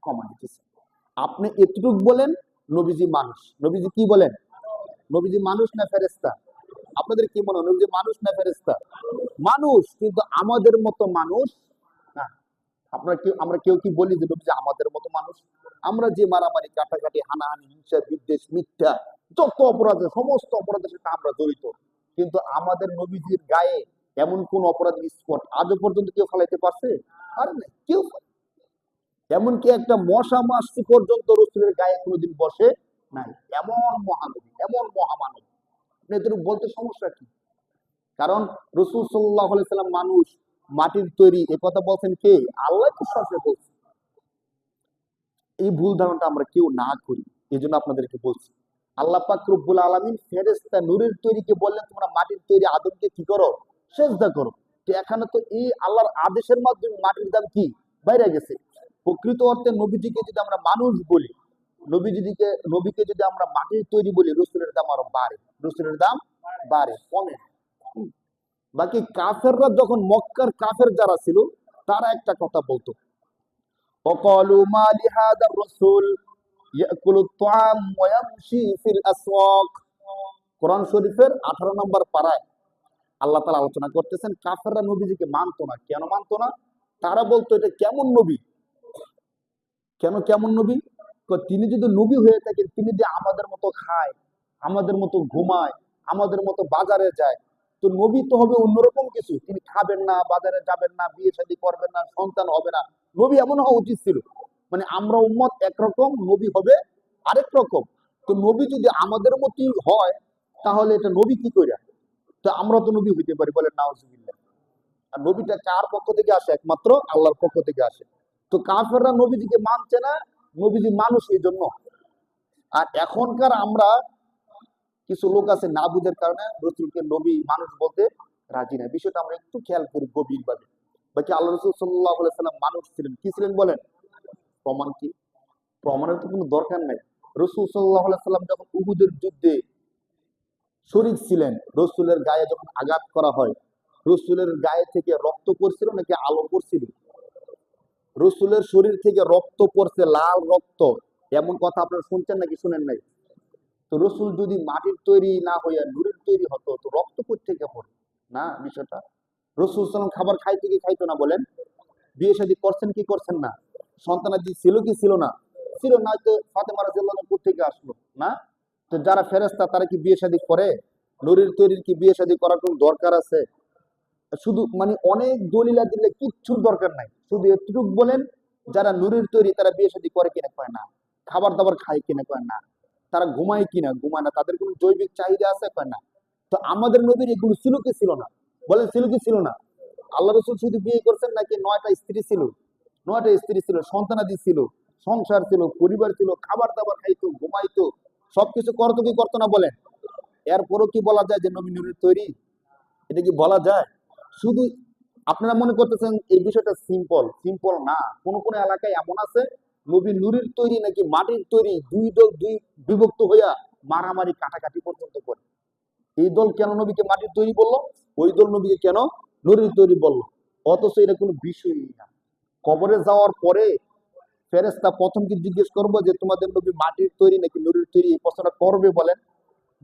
কমাই দিতেছেন। আপনি এতটুকু বলেন নবীজি মানুষ। নবীজি কি বলেন? নবীজি মানুষ না ফেরেশতা? আপনাদের কি মনে হয় নবীজি মানুষ না ফেরেশতা? মানুষ, কিন্তু আমাদের মতো মানুষ না। আমরা কেউ কি বলি যে নবীজি আমাদের মতো মানুষ? আমরা যে মারামারি, কাটাকাটি, হানাহানি, হিংসা, বিদ্বেষ, মিথ্যা, যত অপরাধ আছে, সমস্ত অপরাধের সাথে আমরা জড়িত, কিন্তু আমাদের নবীজির গায়ে এমন কোন অপরাধের স্পট আজও পর্যন্ত কেউ ফেলাইতে পারছে? আর না কেউ। এমনকি একটা মশা মাছি পর্যন্ত রসুলের গায়ে কোনোদিন বসে নাই। এমন মহানবী, এমন মহামানব, আপনি এতটুকু বলতে সমস্যা কি? কারণ রসুল সাল্লাল্লাহু আলাইহি সাল্লাম মানুষ, মাটির তৈরি, এ কথা বলছেন কে? আল্লাহ তো সরাসরি বলছে। এই ভুল ধারণাটা আমরা কেউ না করি, এই জন্য আপনাদেরকে বলছি। আল্লাহ পাক রব্বুল আলামিন ফেরেশতা নূরের তৈরিকে বললেন তোমরা মাটির তৈরি আদমকে কি করো? সেজদা করো। তো এখানে তো এই আল্লাহর আদেশের মাধ্যমে মাটির দাম কি বাইরে গেছে। প্রকৃত অর্থে নবীজিকে যদি আমরা মানুষ বলি, নবীকে যদি আমরা মাটির তৈরি বলি, রসুলের দাম আরো বাড়ে, রসুলের দাম বাড়ে, কমে। বাকি কাফেররা, যখন মক্কার কাফের যারা ছিল, তারা একটা কথা বলতো, وقالوا ما لهذا الرسول يأكل الطعام ويمشي في الأسواق। কোরআন শরীফের 18 নম্বর পারায় আল্লাহ তাআলা আলোচনা করতেছেন, কাফেররা নবীজিকে মানতো না। কেন মানতো না? তারা বলতো এটা কেমন নবী? কেন কেমন নবী? তিনি যদি নবী হয়ে থাকেন, তিনি যে আমাদের মতো খায়, আমাদের মতো ঘুমায়, আমাদের মতো বাজারে যায়, তো নবী তো হবে অন্যরকম কিছু। তিনি খাবেন না, বাজারে যাবেন না, বিয়ে শাদী করবেন না, সন্তান হবে না। নবী এমন হওয়া উচিত ছিল। মানে আমরা উম্মত একরকম, নবী হবে আরেক রকম। তো নবী যদি আমাদের মতই হয়, তাহলে এটা নবী কি করে? তো আমরা তো নবী হইতে পারি, বলেন নাউজুবিল্লাহ। আর নবীটা কার পক্ষ থেকে আসে? একমাত্র আল্লাহর পক্ষ থেকে আসে। তো কাফেররা নবীজিকে মানছে না, নবীজি মানুষ এই জন্য। আর এখনকার আমরা কিছু লোক আছে না বুঝার কারণে রসুলকে নবী মানুষ বলতে রাজি না। বিষয়টা আমরা একটু খেয়াল করি গভীর ভাবে। বাকি আল্লাহ রসুল সাল্লাল্লাহু আলাইহি সাল্লাম মানুষ ছিলেন। কি ছিলেন বলেন? প্রমাণ কি? প্রমাণের তো কোনো দরকার নাই। রসুল সাল্লাল্লাহু আলাইহি সাল্লাম যখন উহুদের যুদ্ধে শরীক ছিলেন, রসুলের গায়ে যখন আঘাত করা হয়, রসুলের গায়ে থেকে রক্ত পড়ছিল নাকি আলো পড়ছিল? রসুলের শরীর থেকে রক্ত পড়ছে, লাল রক্ত। এমন কথা আপনারা শুনছেন নাকি শুনেন নাই? তো রসুল যদি মাটির তৈরি না হইয়া নূরের তৈরি হতো, তো রক্ত কোত্থেকে পড়ে না? বিষয়টা রসুল সাল্লাম খাবার খাইতো কি খাইতো না বলেন? বিয়ে শাদী করছেন কি করছেন না? সন্তানাদি ছিল কি ছিল না? ছিল না। তো ফাতেমা রাদিয়াল্লাহু আনহা কোত্থেকে আসলো না? তো যারা ফেরেশতা তারা কি বিয়ে শাদী করে? নূরের তৈরির কি বিয়ে শাদী করার কোন দরকার আছে? শুধু মানে অনেক দলিলা দিলে কিচ্ছুর দরকার নাই। শুধু এতটুকু বলেন, যারা নূরের তৈরি তারা বিয়ে শাদী করে কিনা? কয় না। খাবার দাবার খায় কিনা? কয় না। তারা ঘুমায় কিনা? ঘুমায় না। তাদের কোনো জৈবিক চাহিদা আছে? কয় না। তো আমাদের নবীর এগুলো ছিল কি ছিল না? বলেন ছিল কি ছিল না? আল্লাহ রসুল শুধু বিয়ে করছেন নাকি 9টা স্ত্রী ছিল? নয়টা স্ত্রী ছিল, সন্তানাদি ছিল, সংসার ছিল, পরিবার ছিল, খাবার দাবার খাইতো, ঘুমাইতো, সবকিছু করতো কি করতো না বলেন? এরপরও কি বলা যায় যে নবী নূরের তৈরি? এটা কি বলা যায়? শুধু আপনারা মনে করতেছেন এই বিষয়টা সিম্পল, সিম্পল না। কোন কোন এলাকায় এমন আছে নবী নূরের তৈরি নাকি মাটির তৈরি, দুই দল দুই বিভক্ত হইয়া মারামারি কাটাকাটি পর্যন্ত করে। এই দল কেন নবীকে মাটির তৈরি বললো, ওই দল নবীকে কেন নূরের তৈরি বললো, অথচ এটা কোনো বিষয়ই না। কবরে যাওয়ার পরে ফেরেশতা প্রথম কি জিজ্ঞেস করবো যে তোমাদের নবী মাটির তৈরি নাকি নূরের তৈরি, এই প্রশ্নটা করবে বলেন?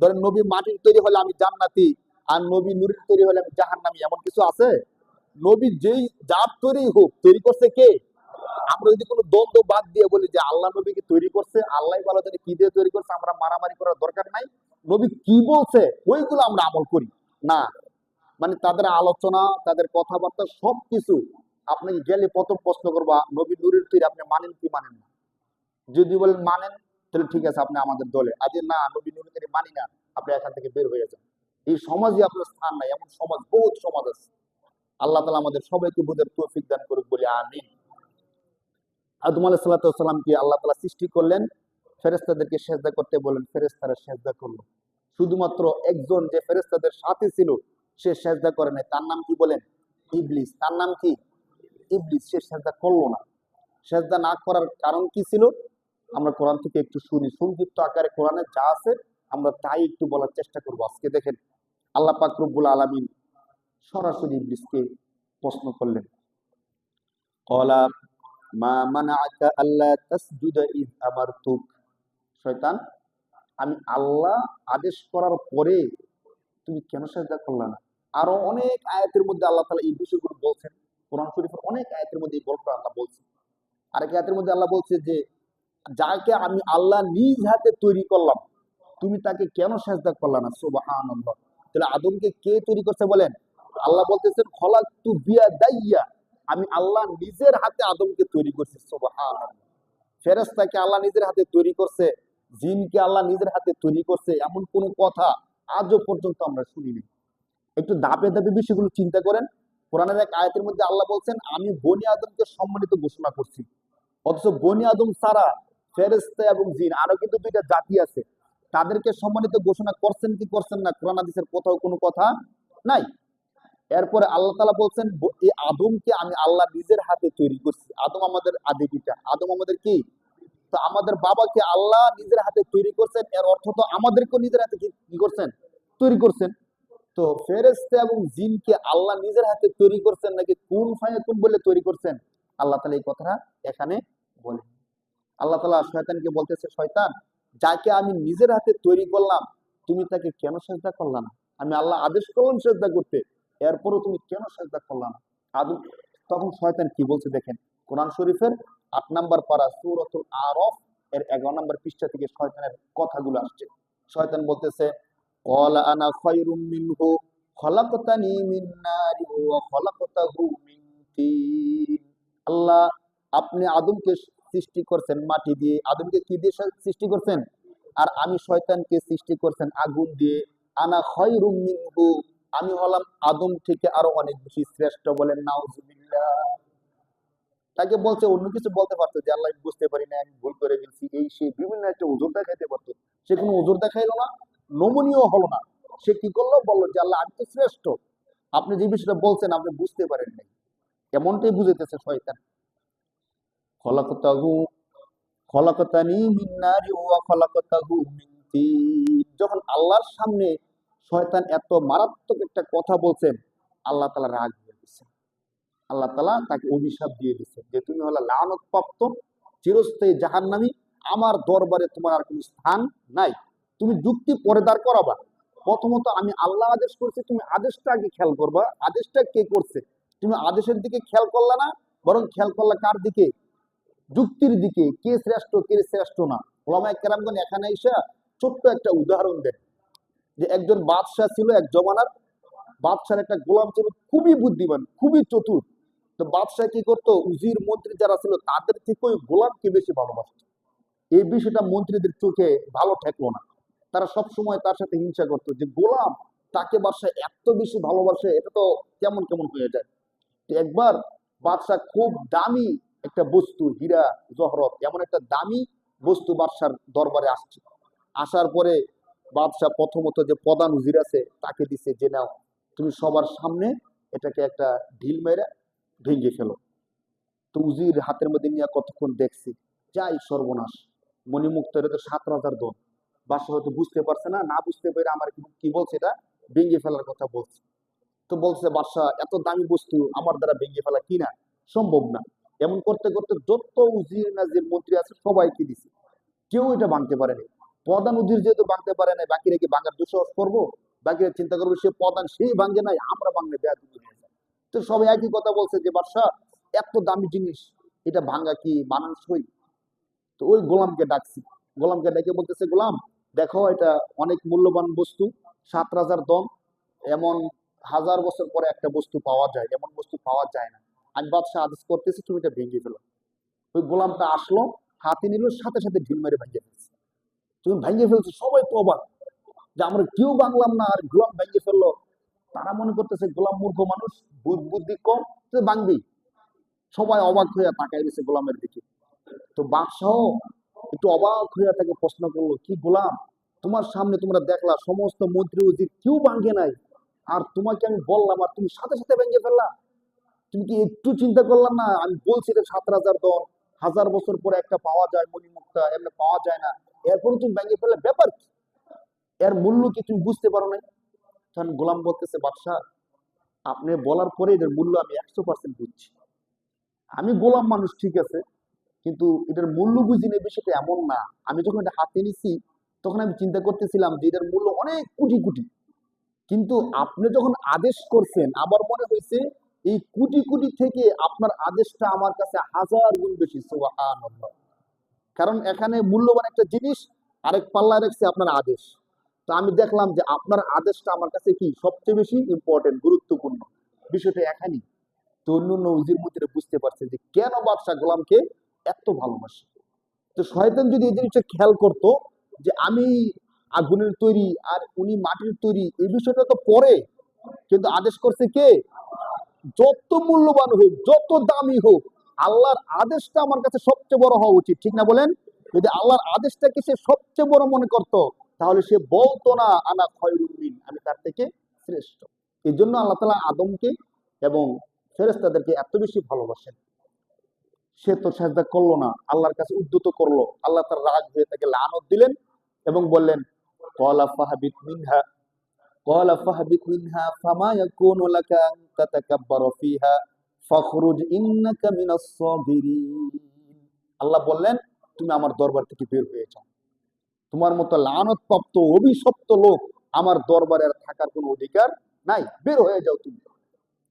ধরেন নবী মাটির তৈরি হলে আমি জান্নাতি, আর নবী নূরের তৈরি হলে আমি জাহান্নামী, এমন কিছু আছে? নবী যেই যার তৈরি হোক, তৈরি করছে কে? আমরা যদি কোনো দ্বন্দ্ব বাদ দিয়ে বলি যে আল্লাহ নবীকে তৈরি করছে, আল্লাহ ভালো জানে কি দিয়ে তৈরি করছে, আমরা মারামারি করার দরকার নাই, নবী কি বলছে ওইগুলো আমরা আমল করি না। মানে তাদের আলোচনা, তাদের কথাবার্তা সবকিছু আপনাকে গেলে প্রথম প্রশ্ন করবা নবী নূরের তৈরি আপনি মানেন কি মানেন না? যদি বলেন মানেন, তাহলে ঠিক আছে আপনি আমাদের দলে, আজ না নবী নূরের তৈরি মানি না, আপনি এখান থেকে বের হয়ে যান। এই সমাজে আপনার স্থান নাই, এমন সমাজ বহুত সমাজ আছে। আল্লাহ তাআলা আমাদের সবাইকে বুঝার তৌফিক দান করুক বলে আমিন। আদম আলাইহিস সালামকে আল্লাহ তাআলা সৃষ্টি করলেন, ফেরেশতাদেরকে সেজদা করতে বললেন, ফেরেশতারা সেজদা করলো। শুধুমাত্র একজন যে ফেরেশতাদের সাথে ছিল সে সেজদা করে নাই, তার নাম কি বলেন? ইবলিস। তার নাম কি? ইবলিস। সে সেজদা করলো না। সেজদা না করার কারণ কি ছিল? আমরা কোরআন থেকে একটু শুনি, সংক্ষিপ্ত আকারে কোরআনে যা আছে আমরা তাই একটু বলার চেষ্টা করবো আজকে। দেখেন আল্লাহ পাক রব্বুল আলামিন সরাসরি ইবলিসকে প্রশ্ন করলেন, ক্বালা মা মানাআকা আল্লা তাসজুদা ইয আমারতুক। শয়তান, আমি আল্লাহ আদেশ করার পরে তুমি কেন সেজদা করলা না? আরো অনেক আয়াতের মধ্যে আল্লাহ তাআলা এই বিষয়গুলো বলছেন। কোরআন শরীফের অনেক আয়াতের মধ্যে এই গল্প আল্লাহ বলছেন। আরেক আয়াতের মধ্যে আল্লাহ বলছে যে যাকে আমি আল্লাহ নিজ হাতে তৈরি করলাম তুমি তাকে কেন সেজদা করলা না? সুবহানাল্লাহ। তাহলে আদমকে কে তৈরি করছে বলেন? আল্লাহ বলতেছেন খলাকতু বিয়াদাইয়া, আমি আল্লাহ নিজের হাতে আদমকে তৈরি করছি। সুবহানাল্লাহ। ফেরেশতাকে আল্লাহ নিজের হাতে তৈরি করছে, জিনকে আল্লাহ নিজের হাতে তৈরি করছে, এমন কোন কথা আজও পর্যন্ত আমরা শুনিনি। একটু ধাপে ধাপে বিষয়গুলো চিন্তা করেন। কোরআনের এক আয়াতের মধ্যে আল্লাহ বলছেন আমি বনি আদমকে সম্মানিত ঘোষণা করছি, অথচ বনি আদম ছাড়া ফেরেশতা এবং জিন আরো কিন্তু দুইটা জাতি আছে, তাদেরকে সম্মানিত ঘোষণা করছেন কি করছেন না? কোরআন হাদিসের কোথাও কোনো কথা নাই। এরপরে আল্লাহ তাআলা বলছেন এই আদমকে আমি আল্লাহ নিজের হাতে তৈরি করছি। আদম আমাদের আদি পিতা, আদম আমাদের কি? তো আমাদের বাবাকে আল্লাহ নিজের হাতে তৈরি করছেন, এর অর্থ তো আমাদেরকেও নিজের হাতে কি করছেন? তৈরি করছেন। তো ফেরেশতা এবং জিনকে আল্লাহ নিজের হাতে তৈরি করছেন নাকি কুন ফায়াকুন বলে তৈরি করছেন? আল্লাহ তাআলা এই কথাটা এখানে বলেন। আল্লাহ তাআলা শয়তানকে বলতেছে, শয়তান, যাকে আমি নিজের হাতে তৈরি করলাম তুমি তাকে কেন সেজদা করলা না? আমি আল্লাহ আদেশ করলাম সেজদা করতে, এরপরও তুমি কেন সেজদা করলা না? আদম তখন শয়তান কি বলছে দেখেন, কোরআন শরীফের ৮ নম্বর পারা সূরাতুল আরাফ এর ১১ নম্বর পৃষ্ঠা থেকে শয়তানের কথাগুলো আসছে। শয়তান বলতেছে ক্বালা আনা খায়রুম মিনহু খলাকতানি মিন নারি ওয়া খলাকতাহু মিন তিন। আল্লাহ আপনি আদমকে সৃষ্টি করছেন মাটি দিয়ে, আদমকে কি দিয়ে সৃষ্টি করছেন? আর আমি শয়তানকে সৃষ্টি করছেন আগুন দিয়ে। আনা খায়রুম মিনহু, আমি হলাম আদম থেকে আরো অনেক বেশি শ্রেষ্ঠ। বলেন নাউজুবিল্লাহ। তাকে বলছে অন্য কিছু বলতে পারতো যে আল্লাহ আমি বুঝতে পারি না, আমি ভুল করে ফেলছি, এই সে বিভিন্ন একটা উজুর দেখাইতে পারতো। সে কোনো উজুর দেখাইলো না, নমনীয় হলো না। সে কি করলো? বললো যে আল্লাহ আমি তো শ্রেষ্ঠ, আপনি যে বিষয়টা বলছেন আপনি বুঝতে পারেন নাই। এমনটাই বুঝাইতেছে শয়তান। খলাকতাহু খলাকতানি মিন নারি ওয়া খলাকতাহু মিন তিন। যখন আল্লাহর সামনে শয়তান এত মারাত্মক একটা কথা বলছেন, আল্লাহ তাআলা রাগ হয়ে গেছে। আল্লাহ তাআলা তাকে অভিশাপ দিয়ে দিচ্ছে যে তুমি হলো লানত প্রাপ্ত, চিরস্থায়ী জাহান্নামী, আমার দরবারে তোমার আর কোনো স্থান নাই। তুমি যুক্তি পরে দাঁড় করাবা। প্রথমত আমি আল্লাহ আদেশ করছি, তুমি আদেশটা আগে খেয়াল করবা, আদেশটা কে করছে। তুমি আদেশের দিকে খেয়াল করলা না, বরং খেয়াল করলা কার দিকে? যুক্তির দিকে, কে শ্রেষ্ঠ কে শ্রেষ্ঠ না। ওলামায়ে কেরামগণ এখানে এসে ছোট্ট একটা উদাহরণ দেন যে একজন বাদশাহ ছিল এক জমানার। বাদশার একটা গোলাম ছিল খুবই বুদ্ধিমান, খুবই চতুর। তো বাদশাহ কি করতো, উজির মন্ত্রী যারা ছিল তাদের থেকে ওই গোলামকে বেশি ভালোবাসত। এই বিষয়টা মন্ত্রীদের চোখে ভালো ঠেকলো না। তারা সব সময় তার সাথে হিংসা করতো যে গোলাম তাকে বাদশাহ এত বেশি ভালোবাসে, এটা তো কেমন কেমন হয়ে যায়। তো একবার বাদশাহ খুব দামি একটা বস্তু হীরা জহরত এমন একটা দামি বস্তু বাদশার দরবারে আসছে। আসার পরে বাদশাহ প্রথমত যে প্রধান উজির আছে তাকে দিছে যে নাও তুমি সবার সামনে এটাকে একটা ঢিল মেরে ভেঙে ফেলো। তো উজির হাতের মধ্যে নিয়ে কতক্ষণ দেখছি, যাই সর্বনাশ, মণিমুক্ত এটা তো 7 রাজার দল। বাদশাহ হয়তো বুঝতে পারছে না, না বুঝতে পেরে আমার কি বলছে, এটা ভেঙে ফেলার কথা বলছে। তো বলছে বাদশাহ এত দামি বস্তু আমার দ্বারা ভেঙে ফেলা কিনা সম্ভব না। এমন করতে করতে যত উজির নাজির মন্ত্রী আছে সবাইকে দিছে, কেউ এটা ভাঙতে পারেনি। প্রধান উজির যেহেতু ভাঙতে পারে নাই, বাকিরা কি ভাঙার দুঃসাহস করবো? বাকিরা চিন্তা করবো সে প্রধান, সেই ভাঙে নাই, আমরা ভাঙলে বেয়াদবি হয়ে যায়। তো সবাই একই কথা বলছে যে বাদশাহ এত দামি জিনিস এটা ভাঙা কি মানানসই? তো ওই গোলামকে ডাকছি, গোলামকে ডেকে বলতেছে গোলাম দেখো এটা অনেক মূল্যবান বস্তু, 7 রাজার দম, এমন 1000 বছর পরে একটা বস্তু পাওয়া যায়, এমন বস্তু পাওয়া যায় না। আমি বাদশাহ আদেশ করতেছি তুমি এটা ভেঙে ফেলো। ওই গোলামটা আসলো, হাতে নিল, সাথে সাথে ঢিল মেরে ভেঙে ফেলছে। তুমি ভেঙে ফেলছো, সবাই তো অবাক যে আমরা কেউ বাংলাম না আর গোলাম ভেঙে ফেললো। তারা মনে করতেছে গোলাম মূর্খ মানুষ, বুদ্ধি কম, তো ভাঙবি। সবাই অবাক হয়ে তাকাই দিয়েছে গোলামের দিকে। তো বাদশাহ একটু অবাক হয়ে তাকে প্রশ্ন করলো, কি গোলাম, তোমার সামনে তোমরা দেখলা সমস্ত মন্ত্রী উজির কেউ ভাঙে নাই, আর তোমাকে আমি বললাম আর তুমি সাথে সাথে ভেঙে ফেললা। তুমি কি একটু চিন্তা করলাম না? আমি বলছি এটা 7 রাজার দল, 1000 বছর পরে একটা পাওয়া যায় মণিমুক্তা, এমনি পাওয়া যায় না, এরপরে তুমি ভেঙে ফেললে ব্যাপার কি? এর মূল্য কি তুমি বুঝতে পারো নাই? তখন গোলাম বলতেছে বাদশাহ আপনি বলার পরে এটার মূল্য আমি 100% বুঝছি। আমি গোলাম মানুষ ঠিক আছে, কিন্তু এটার মূল্য বুঝি না বিষয়টা এমন না। আমি যখন এটা হাতে নিছি তখন আমি চিন্তা করতেছিলাম যে এটার মূল্য অনেক কোটি কোটি, কিন্তু আপনি যখন আদেশ করছেন আমার মনে হয়েছে এই কোটি কোটি থেকে আপনার আদেশটা আমার কাছে 1000 গুণ বেশি। সুবহানাল্লাহ। কারণ এখানে মূল্যবান একটা জিনিস আরেক পাল্লায় রাখছে আপনার আদেশ। তো আমি দেখলাম যে আপনার আদেশটা আমার কাছে কি সবচেয়ে বেশি ইম্পর্টেন্ট, গুরুত্বপূর্ণ বিষয়টা এখানেই। তো অন্য নজির মধ্যে বুঝতে পারছে যে কেন বাদশাহ গোলামকে এত ভালোবাসে। তো শয়তান যদি এই জিনিসটা খেয়াল করতো যে আমি আগুনের তৈরি আর উনি মাটির তৈরি, এই বিষয়টা তো পরে, কিন্তু আদেশ করছে কে? যত মূল্যবান হোক, যত দামি হোক, আল্লাহর আদেশটা আমার কাছে সবচেয়ে বড় হওয়া উচিত, ঠিক না বলেন? যদি আল্লাহর আদেশটাকে সে সবচেয়ে বড় মনে করতো তাহলে সে বলতো না আনা খয়রুম মিন, আমি তার থেকে শ্রেষ্ঠ। এই জন্য আল্লাহ তাআলা আদমকে এবং ফেরেশতাদেরকে এত বেশি ভালোবাসেন। সে তো সেজদা করলো না, আল্লাহর কাছে উদ্যত করলো, আল্লাহ তার রাগ হয়ে তাকে লানত দিলেন এবং বললেন ক্বালা ফাহবিত মিনহা ক্বালা ফাহবিত মিনহা ফামা ইয়াকুনু লাকা আন তাতাকাব্বারা ফিহা ফাখরুজ ইন্নাকা মিনাস সাগিরিন। আল্লাহ বললেন তুমি আমার দরবার থেকে বের হয়ে যাও, তোমার মতো লানতপ্রাপ্ত অভিশপ্ত লোক আমার দরবারে আর থাকার কোনো অধিকার নাই, বের হয়ে যাও তুমি।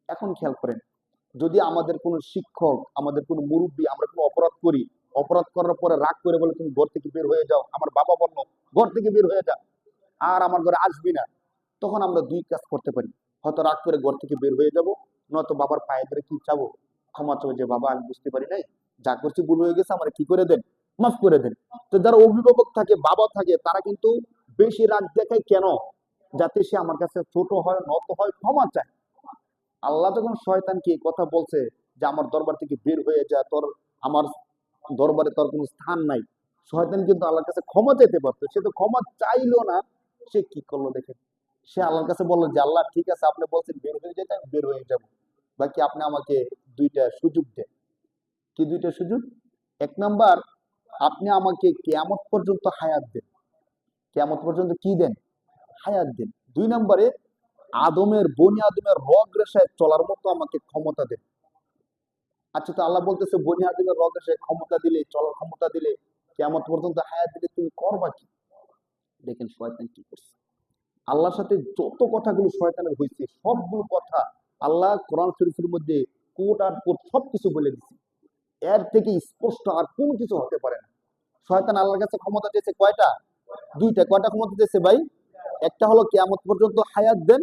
এখন খেয়াল করেন, যদি আমাদের কোনো শিক্ষক, আমাদের কোনো মুরব্বী, আমরা কোনো অপরাধ করি, অপরাধ করার পরে রাগ করে বলে তুমি ঘর থেকে বের হয়ে যাও, আমার বাবা বললো ঘর থেকে বের হয়ে যা আর আমার ঘরে আসবি না, তখন আমরা দুই কাজ করতে পারি। হয়তো রাগ করে ঘর থেকে বের হয়ে যাব, নয়তো বাবার পায়ে ধরে কি চাবো, ক্ষমা চাবো যে বাবা আমি বুঝতে পারি নাই, যা করছি ভুল হয়ে গেছে, আমার কি করে দেন, মাফ করে দেন। তো যারা অভিভাবক থাকে, বাবা থাকে, তারা কিন্তু বেশি রাগ দেখায় কেন? যাতে সে আমার কাছে ছোট হয়, নত হয়, ক্ষমা চায়। আল্লাহ যখন শয়তানকে এই কথা বলছে যে আমার দরবার থেকে বের হয়ে যা, তোর আমার দরবারে তোর কোনো স্থান নাই, শয়তান কিন্তু আল্লাহর কাছে ক্ষমা চাইতে পারতো, সে তো ক্ষমা চাইলো না। সে কি করলো দেখেন, সে আল্লাহর কাছে বললো যে আল্লাহ ঠিক আছে আপনি বলছেন বের হয়ে যেতে, আমি বের হয়ে যাব, বাকি আপনি আমাকে দুইটা সুযোগ দেন। কি দুইটা সুযোগ? এক নাম্বার, আপনি আমাকে কিয়ামত পর্যন্ত হায়াত দেন। কিয়ামত পর্যন্ত কি দেন? হায়াত দেন। 2 নম্বরে, বনি আদমের রগ রেশায় চলার মতো আমাকে ক্ষমতা দেন। আচ্ছা, তো আল্লাহ বলতেছে বনি আদমের রগ রেশায় ক্ষমতা দিলে, চলার ক্ষমতা দিলে, কিয়ামত পর্যন্ত হায়াত দিলে তুমি করবা কি? দেখেন শয়তান কি করছে। আল্লাহর সাথে যত কথাগুলো শয়তানের হয়েছে সবগুলো কথা আল্লাহ কোরআন শরীফের মধ্যে কোট আর কোট সবকিছু বলে দিচ্ছে। এর থেকে স্পষ্ট আর কোন কিছু হতে পারে না। শয়তান আল্লাহর কাছে ক্ষমতা দিয়েছে কয়টা? দুইটা। কয়টা ক্ষমতা দিয়েছে ভাই? একটা হলো কিয়ামত পর্যন্ত হায়াত দেন,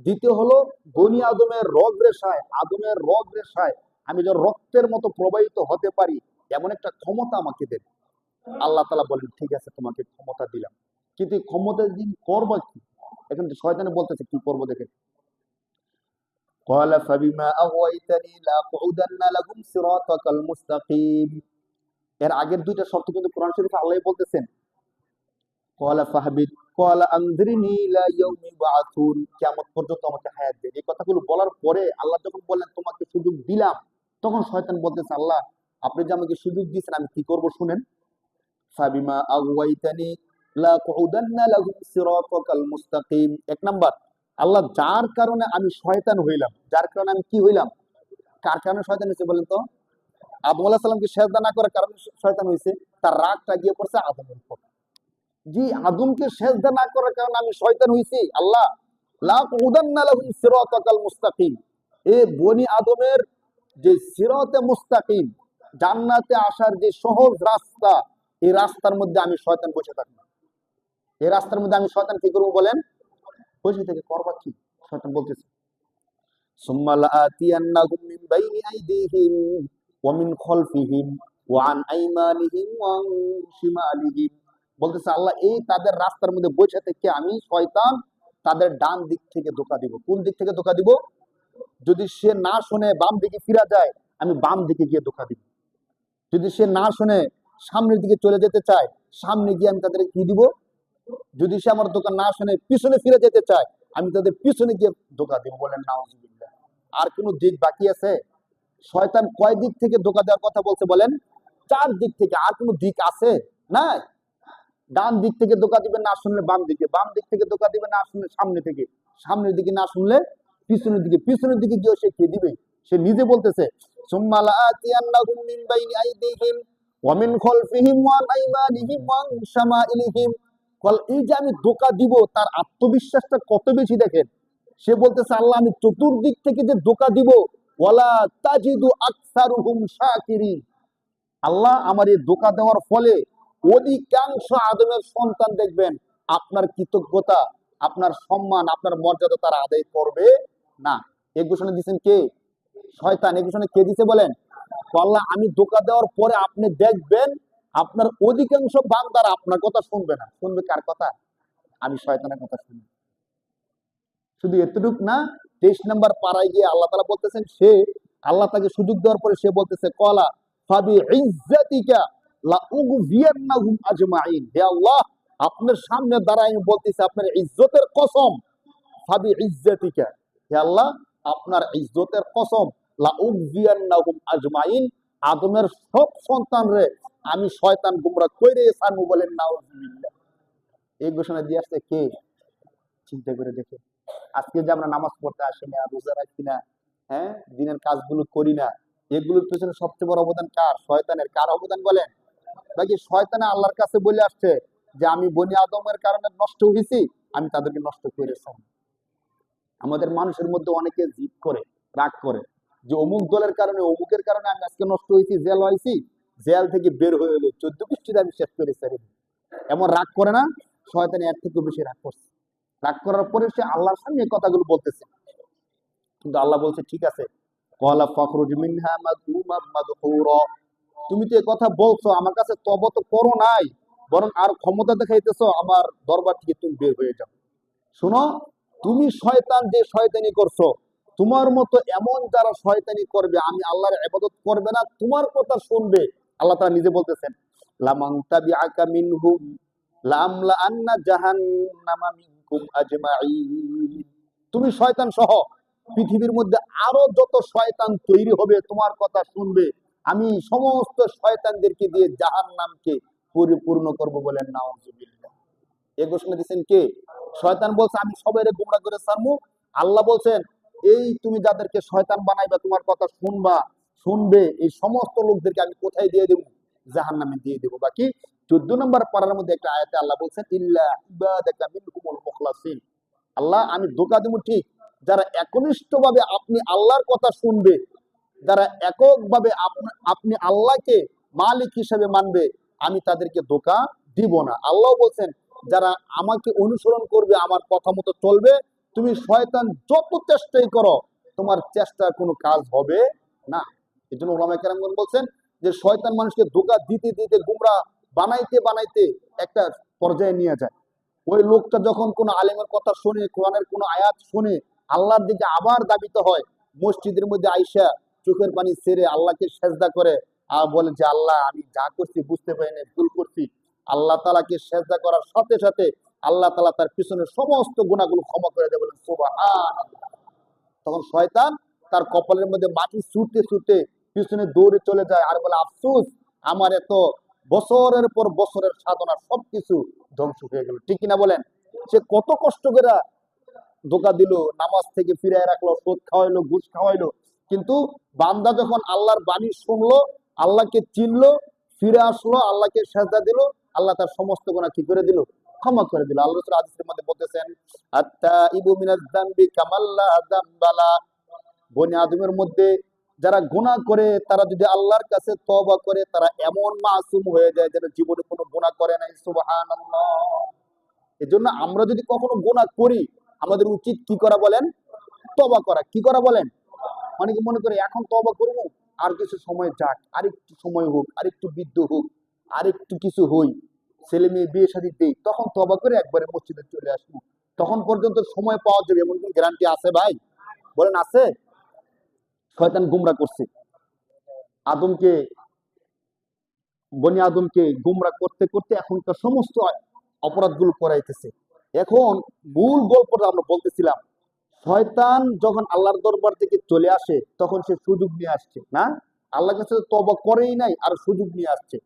দ্বিতীয় হলো বনি আদমের রগ রেশায় আমি যেন রক্তের মতো প্রবাহিত হতে পারি এমন একটা ক্ষমতা আমাকে দেন। আল্লাহ তাআলা বলেন ঠিক আছে তোমাকে ক্ষমতা দিলাম, কিন্তু এই ক্ষমতা দিন করবা কি? এখন শয়তানে বলতেছে কি করবো দেখেন, قال فبما أغويتني لأقعدن لهم صراطك المستقيم। এর আগের দুইটা শর্ত কিন্তু কোরআন শরীফে আল্লাহ বলতেছেন, ক্বালা ফাহবিত ক্বালা আনযিরনি ইলা ইয়াউমি ইবআসুন, কিয়ামত পর্যন্ত আমাকে হায়াত দেন। এই কথাগুলো বলার পরে আল্লাহ যখন বললেন তোমাকে সুযোগ দিলাম, তখন শয়তান বলতেছে, আল্লাহ আপনি যে আমাকে সুযোগ দিয়েছেন আমি কি করব শুনেন। ফাবিমা আগওয়াইতানি লাকুদান্না লাহুম সিরাতাকাল মুস্তাকিম। এক নাম্বার, আল্লাহ যার কারণে আমি শয়তান হইলাম, যার কারণে আমি কি হইলাম, কার কারণে শয়তান হয়েছে বলেন তো? আদম আলাইহিস সালামকে সেজদা না করার কারণে শয়তান হয়েছে, তার রাগটা গিয়ে পড়ছে আদমের উপর। জি, আদমকে সেজদা না করার কারণে আমি শয়তান হইছি। আল্লাহ লাকুদান্না লাহুম সিরাতাকাল মুস্তাকিম, এ বনি আদমের যে সিরাতে মুস্তাকিম, জান্নাতে আসার যে সহজ রাস্তা, এই রাস্তার মধ্যে আমি শয়তান বসে থাকবো। এই রাস্তার মধ্যে আমি শয়তান কি করবো বলেন? বসে থেকে করবা কি? শয়তান বলতেছে, সুম্মা লাআতিয়ান্নাহুম মিন বাইনি আইদিহিম ওয়া মিন খালফিহিম ওয়া আন আইমানিহিম ওয়া আন শিমালিহিম। বলতেছে আল্লাহ এই তাদের রাস্তার মধ্যে বসে থেকে আমি শয়তান তাদের ডান দিক থেকে ধোঁকা দিব। কোন দিক থেকে ধোঁকা দিব? যদি সে না শুনে বাম দিকে ফিরা যায়, আমি বাম দিকে গিয়ে ধোঁকা দিব। যদি সে না শুনে সামনের দিকে চলে যেতে চায়, সামনে গিয়ে আমি তাদের কি দিব? যদি সে আমার দোকান না শুনে পিছনে ফিরে যেতে চায়, আমি তাদের পিছনে গিয়ে ধোঁকা দিব। বলেন নাউজুবিল্লাহ। আর কোন দিক বাকি আছে? শয়তান কয় দিক থেকে ধোঁকা দেওয়ার কথা বলছে বলেন? 4 দিক থেকে। আর কোন দিক আছে? না। ডান দিক থেকে ধোঁকা দিবে না শুনলে বাম দিকে, বাম দিক থেকে ধোঁকা দিবে না শুনলে সামনে থেকে, সামনের দিকে না শুনলে পিছনের দিকে, পিছনের দিকে গিয়ে সে কে দিবে? সে নিজে বলতেছে, সুম্মা লাআতিয়ান্নাহুম মিন বাইনি আইদিহিম ওয়া মিন খালফিহিম ওয়া আন আইমানিহিম ওয়া আন শামাইলিহিম। এই যে আমি ধোঁকা দিব, তার আত্মবিশ্বাসটা কত বেশি দেখেন। সে বলতেছে আল্লাহ আমি চতুর্দিক থেকে যে ধোঁকা দিব, ওয়ালা তাজিদু আকসারুহুম শাকিরিন। আল্লাহ আমার এই ধোঁকা দেওয়ার ফলে অধিকাংশ আদমের সন্তান দেখবেন আপনার কৃতজ্ঞতা, আপনার সম্মান, আপনার মর্যাদা তারা আদায় করবে না। এই ঘোষণা দিচ্ছেন কে? শয়তান। এই ঘোষণা কে দিছে বলেন? আল্লাহ আমি ধোঁকা দেওয়ার পরে আপনি দেখবেন আপনার অধিকাংশ বান্দারা আপনার কথা শুনবে না। শুনবে কার কথা? আমি শয়তানের কথা শুনি। শুধু এতটুক না, 23 নম্বর পাড়ায় গিয়ে আল্লাহ তাআলা বলতেছেন, সে আল্লাহ তাকে সুযোগ দেওয়ার পরে সে বলতেছে, কলা ফাবি ইজ্জাতিকা লা উগভিয়ান্নাহুম আজমাইন। হে আল্লাহ আপনার সামনে দাঁড়ায় আমি বলতেছি আপনার ইজ্জতের কসম, ফাবি ইজ্জাতিকা, হে আল্লাহ আপনার ইজ্জতের কসম, লা উগভিয়ান্নাহুম আজমাইন, আদমের সব সন্তানরে আমি শয়তান গুমরা কইরে ছাড়বো। বলেন নাউজুবিল্লাহ। এই ঘোষণা দিয়ে আসছে কে? চিন্তা করে দেখে। আজকে যে আমরা নামাজ পড়তে আসি না, রোজা রাখি না, হ্যাঁ, দিনের কাজগুলো করি না, এগুলোর পেছনে সবচেয়ে বড় অবদান কার? শয়তানের। কার অবদান বলেন? বাকি শয়তানে আল্লাহর কাছে বলে আসছে যে আমি বনি আদমের কারণে নষ্ট হয়েছি, আমি তাদেরকে নষ্ট করেছি। আমাদের মানুষের মধ্যে অনেকে জিদ করে, রাগ করে যে অমুক দলের কারণে, অমুকের কারণে আমি আজকে নষ্ট হয়েছি, জেল হয়েছি, জেল থেকে বের হয়ে এলে 14 পৃষ্ঠে আমি শেষ করেছি। এমন রাগ করে না? শয়তানি এর থেকে বেশি রাগ করছে। রাগ করার পরে সে আল্লাহর সামনে এই কথাগুলো বলতেছে, কিন্তু আল্লাহ বলছে ঠিক আছে, ক্বালা ফাখরুজ মিনহা মাযমুমান মাদহুরা। তুমি তো এই কথা বলছো, আমার কাছে তওবা তো করো নাই, বরং আর ক্ষমতা দেখাইতেছো, আমার দরবার থেকে তুমি বের হয়ে যাও। শোনো, তুমি শয়তান যে শয়তানি করছো, তোমার মতো এমন যারা শয়তানি করবে, আমি আল্লাহর ইবাদত করবে না, তোমার কথা শুনবে, আল্লাহ তাআলা নিজে বলতেছেন, লামান তাবিআকা মিনহুম লামলা আন্না জাহান্নামা মিনকুম আজমাইন। তুমি শয়তান সহ পৃথিবীর মধ্যে আরো যত শয়তান তৈরি হবে তোমার কথা শুনবে, আমি সমস্ত শয়তানদেরকে দিয়ে জাহান্নামকে পরিপূর্ণ করব। বলেন নাউজুবিল্লাহ। এই ঘোষণা দিচ্ছেন কে? শয়তান বলছে আমি সবাইরে গোমরা করে ছাড়বো। আল্লাহ বলছেন এই তুমি যাদেরকে শয়তান বানাইবা, তোমার কথা শুনবে, এই সমস্ত লোকদেরকে আমি কোথায় দিয়ে দেবো? জাহান্নামে দিয়ে দেবো। বাকি 14 নম্বর পারার মধ্যে একটা আয়াতে আল্লাহ বলছেন, ইল্লা ইবাদাকা মিনহুমুল মুখলাসিন। আল্লাহ আমি ধোঁকা দেবো ঠিক, যারা একনিষ্ঠভাবে আপনি আল্লাহর কথা শুনবে, যারা এককভাবে আপনি আল্লাহকে মালিক হিসেবে মানবে, আমি তাদেরকে ধোঁকা দিব না। আল্লাহ বলছেন যারা আমাকে অনুসরণ করবে, আমার কথা মতো চলবে, তুমি শয়তান যত চেষ্টাই করো, তোমার চেষ্টার কোনো কাজ হবে না। এই জন্য ওলামায়ে কেরামগণ বলছেন যে শয়তান মানুষকে ধোঁকা দিতে দিতে, গুমরা বানাইতে বানাইতে একটা পর্যায়ে নিয়ে যায়। ওই লোকটা যখন কোনো আলেমের কথা শুনে, কোরআনের কোনো আয়াত শুনে, আল্লাহর দিকে আবার দাবিত হয়, মসজিদের মধ্যে আইসা চোখের পানি ছেড়ে আল্লাহকে সেজদা করে আর বলে যে আল্লাহ আমি যা করছি বুঝতে পারি না, ভুল করছি, আল্লাহ তাআলাকে সেজদা করার সাথে সাথে আল্লাহ তাআলা তার পিছনের সমস্ত গুনাহগুলো ক্ষমা করে দেয়, বলেন সুবহানাল্লাহ। তখন শয়তান তার কপালের মধ্যে মাটি ছুঁতে ছুঁতে পিছনে দৌড়ে চলে যায় আর বলে আফসোস, আমার এত বছরের পর বছরের সাধনা সবকিছু ধ্বংস হয়ে গেল। ঠিক কিনা বলেন? সে কত কষ্ট করে ধোকা দিল, নামাজ থেকে ফিরায় রাখলো, সুদ খাওয়াইলো, ঘুষ খাওয়াইলো, কিন্তু বান্দা যখন আল্লাহর বাণী শুনলো, আল্লাহকে চিনলো, ফিরে আসলো, আল্লাহকে সেজদা দিল, আল্লাহ তার সমস্ত গুনাহ কি করে দিল? ক্ষমা করে দিল। আল্লাহ রাসূল হাদিসের মধ্যে বলতেছেন, আত্তাইবু মিনাজ যামবি কামাল্লা যামবালা, বনি আদমের মধ্যে যারা গুনাহ করে তারা যদি আল্লাহর কাছে তওবা করে তারা এমন মাসুম হয়ে যায় যেন জীবনে কোনো গুনাহ করে নাই। সুবহানাল্লাহ। এজন্য আমরা যদি কখনো গুনাহ করি আমাদের উচিত কি করা বলেন? তওবা করা। কি করা বলেন? অনেকে মনে করে এখন তওবা করব, আর কিছু সময় যাক, আরেকটু সময় হোক, আরেকটু বৃদ্ধ হোক, আরেকটু কিছু হই, ছেলে মেয়ে বিয়ে শাদী দেই, তখন তওবা করে একবারে মসজিদে চলে আসবো। তখন পর্যন্ত সময় পাওয়া যাবে এমন কোন গ্যারান্টি আছে ভাই? বলেন আছে? শয়তান গুমরা করছে আদমকে, বনি আদমকে গুমরা করতে করতে এখনকার সমস্ত অপরাধগুলো করাইতেছে। এখন মূল গল্পটা আমরা বলতেছিলাম, শয়তান যখন আল্লাহর দরবার থেকে চলে আসে তখন সে সুযোগ নিয়ে আসছে না, আল্লাহর কাছে তওবা করেই নাই আর সুযোগ নিয়ে আসছে।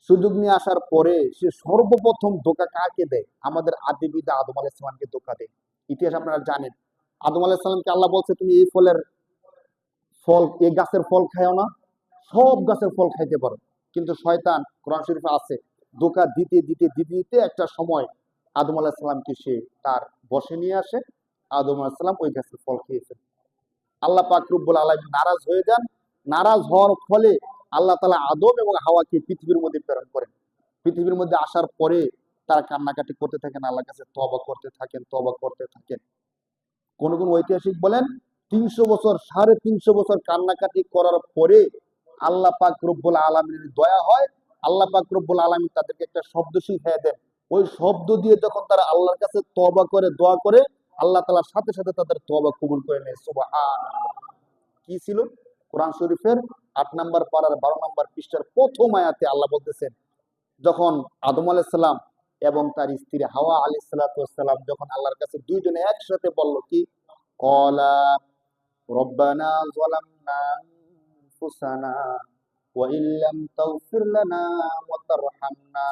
সুযোগ নিয়ে আসার পরে সে সর্বপ্রথম ধোঁকা কাকে দেয়? আমাদের আদি পিতা আদম আলাইহিস সালামকে ধোঁকা দেয়। ইতিহাস আপনারা জানেন, আদম আলাইহিস সালামকে আল্লাহ বলছে তুমি এই ফলের ফল, এই গাছের ফল খাও না, সব গাছের ফল খাইতে পারো, কিন্তু শয়তান, কোরআন শরীফে আছে, ধোঁকা দিতে দিতে দিতে দিতে একটা সময় আদম আলাইহিস সালামকে সে তার বশে নিয়ে আসে। আদম আলাইহিস সালাম ওই গাছের ফল খেয়েছেন। আল্লাহ পাক রব্বুল আলামিন নারাজ হয়ে যান। নারাজ হওয়ার ফলে আল্লাহ তাআলা আদম এবং হাওয়াকে পৃথিবীর মধ্যে প্রেরণ করেন। পৃথিবীর মধ্যে আসার পরে তারা কান্নাকাটি করতে থাকেন, আল্লাহর কাছে তওবা করতে থাকেন, তওবা করতে থাকেন। কোন কোন ঐতিহাসিক বলেন 300 বছর, 350 বছর কান্নাকাটি করার পরে আল্লাহ পাক রব্বুল আলামিনের দয়া হয়। আল্লাহ পাক রব্বুল আলামিন তাদেরকে একটা শব্দ শিখিয়ে দেন। ওই শব্দ দিয়ে যখন তারা আল্লাহর কাছে তওবা করে, দোয়া করে, আল্লাহ তাআলা সাথে সাথে তাদের তওবা কবুল করে নেয়। সুবহানাল্লাহ। কি ছিল? কোরআন শরীফের 8 নম্বর পারার 12 নম্বর পৃষ্ঠার প্রথম আয়াতে আল্লাহ বলতেছেন, যখন আদম আলাইহিস সালাম এবং তার স্ত্রী হাওয়া আলাইহিস সালাম যখন আল্লাহর কাছে দুইজনে একসাথে বলল কি, ক্বালা রব্বানা যালামনা আনফুসানা ওয়া ইল্লাম তাগফির লানা ওয়া তারহামনা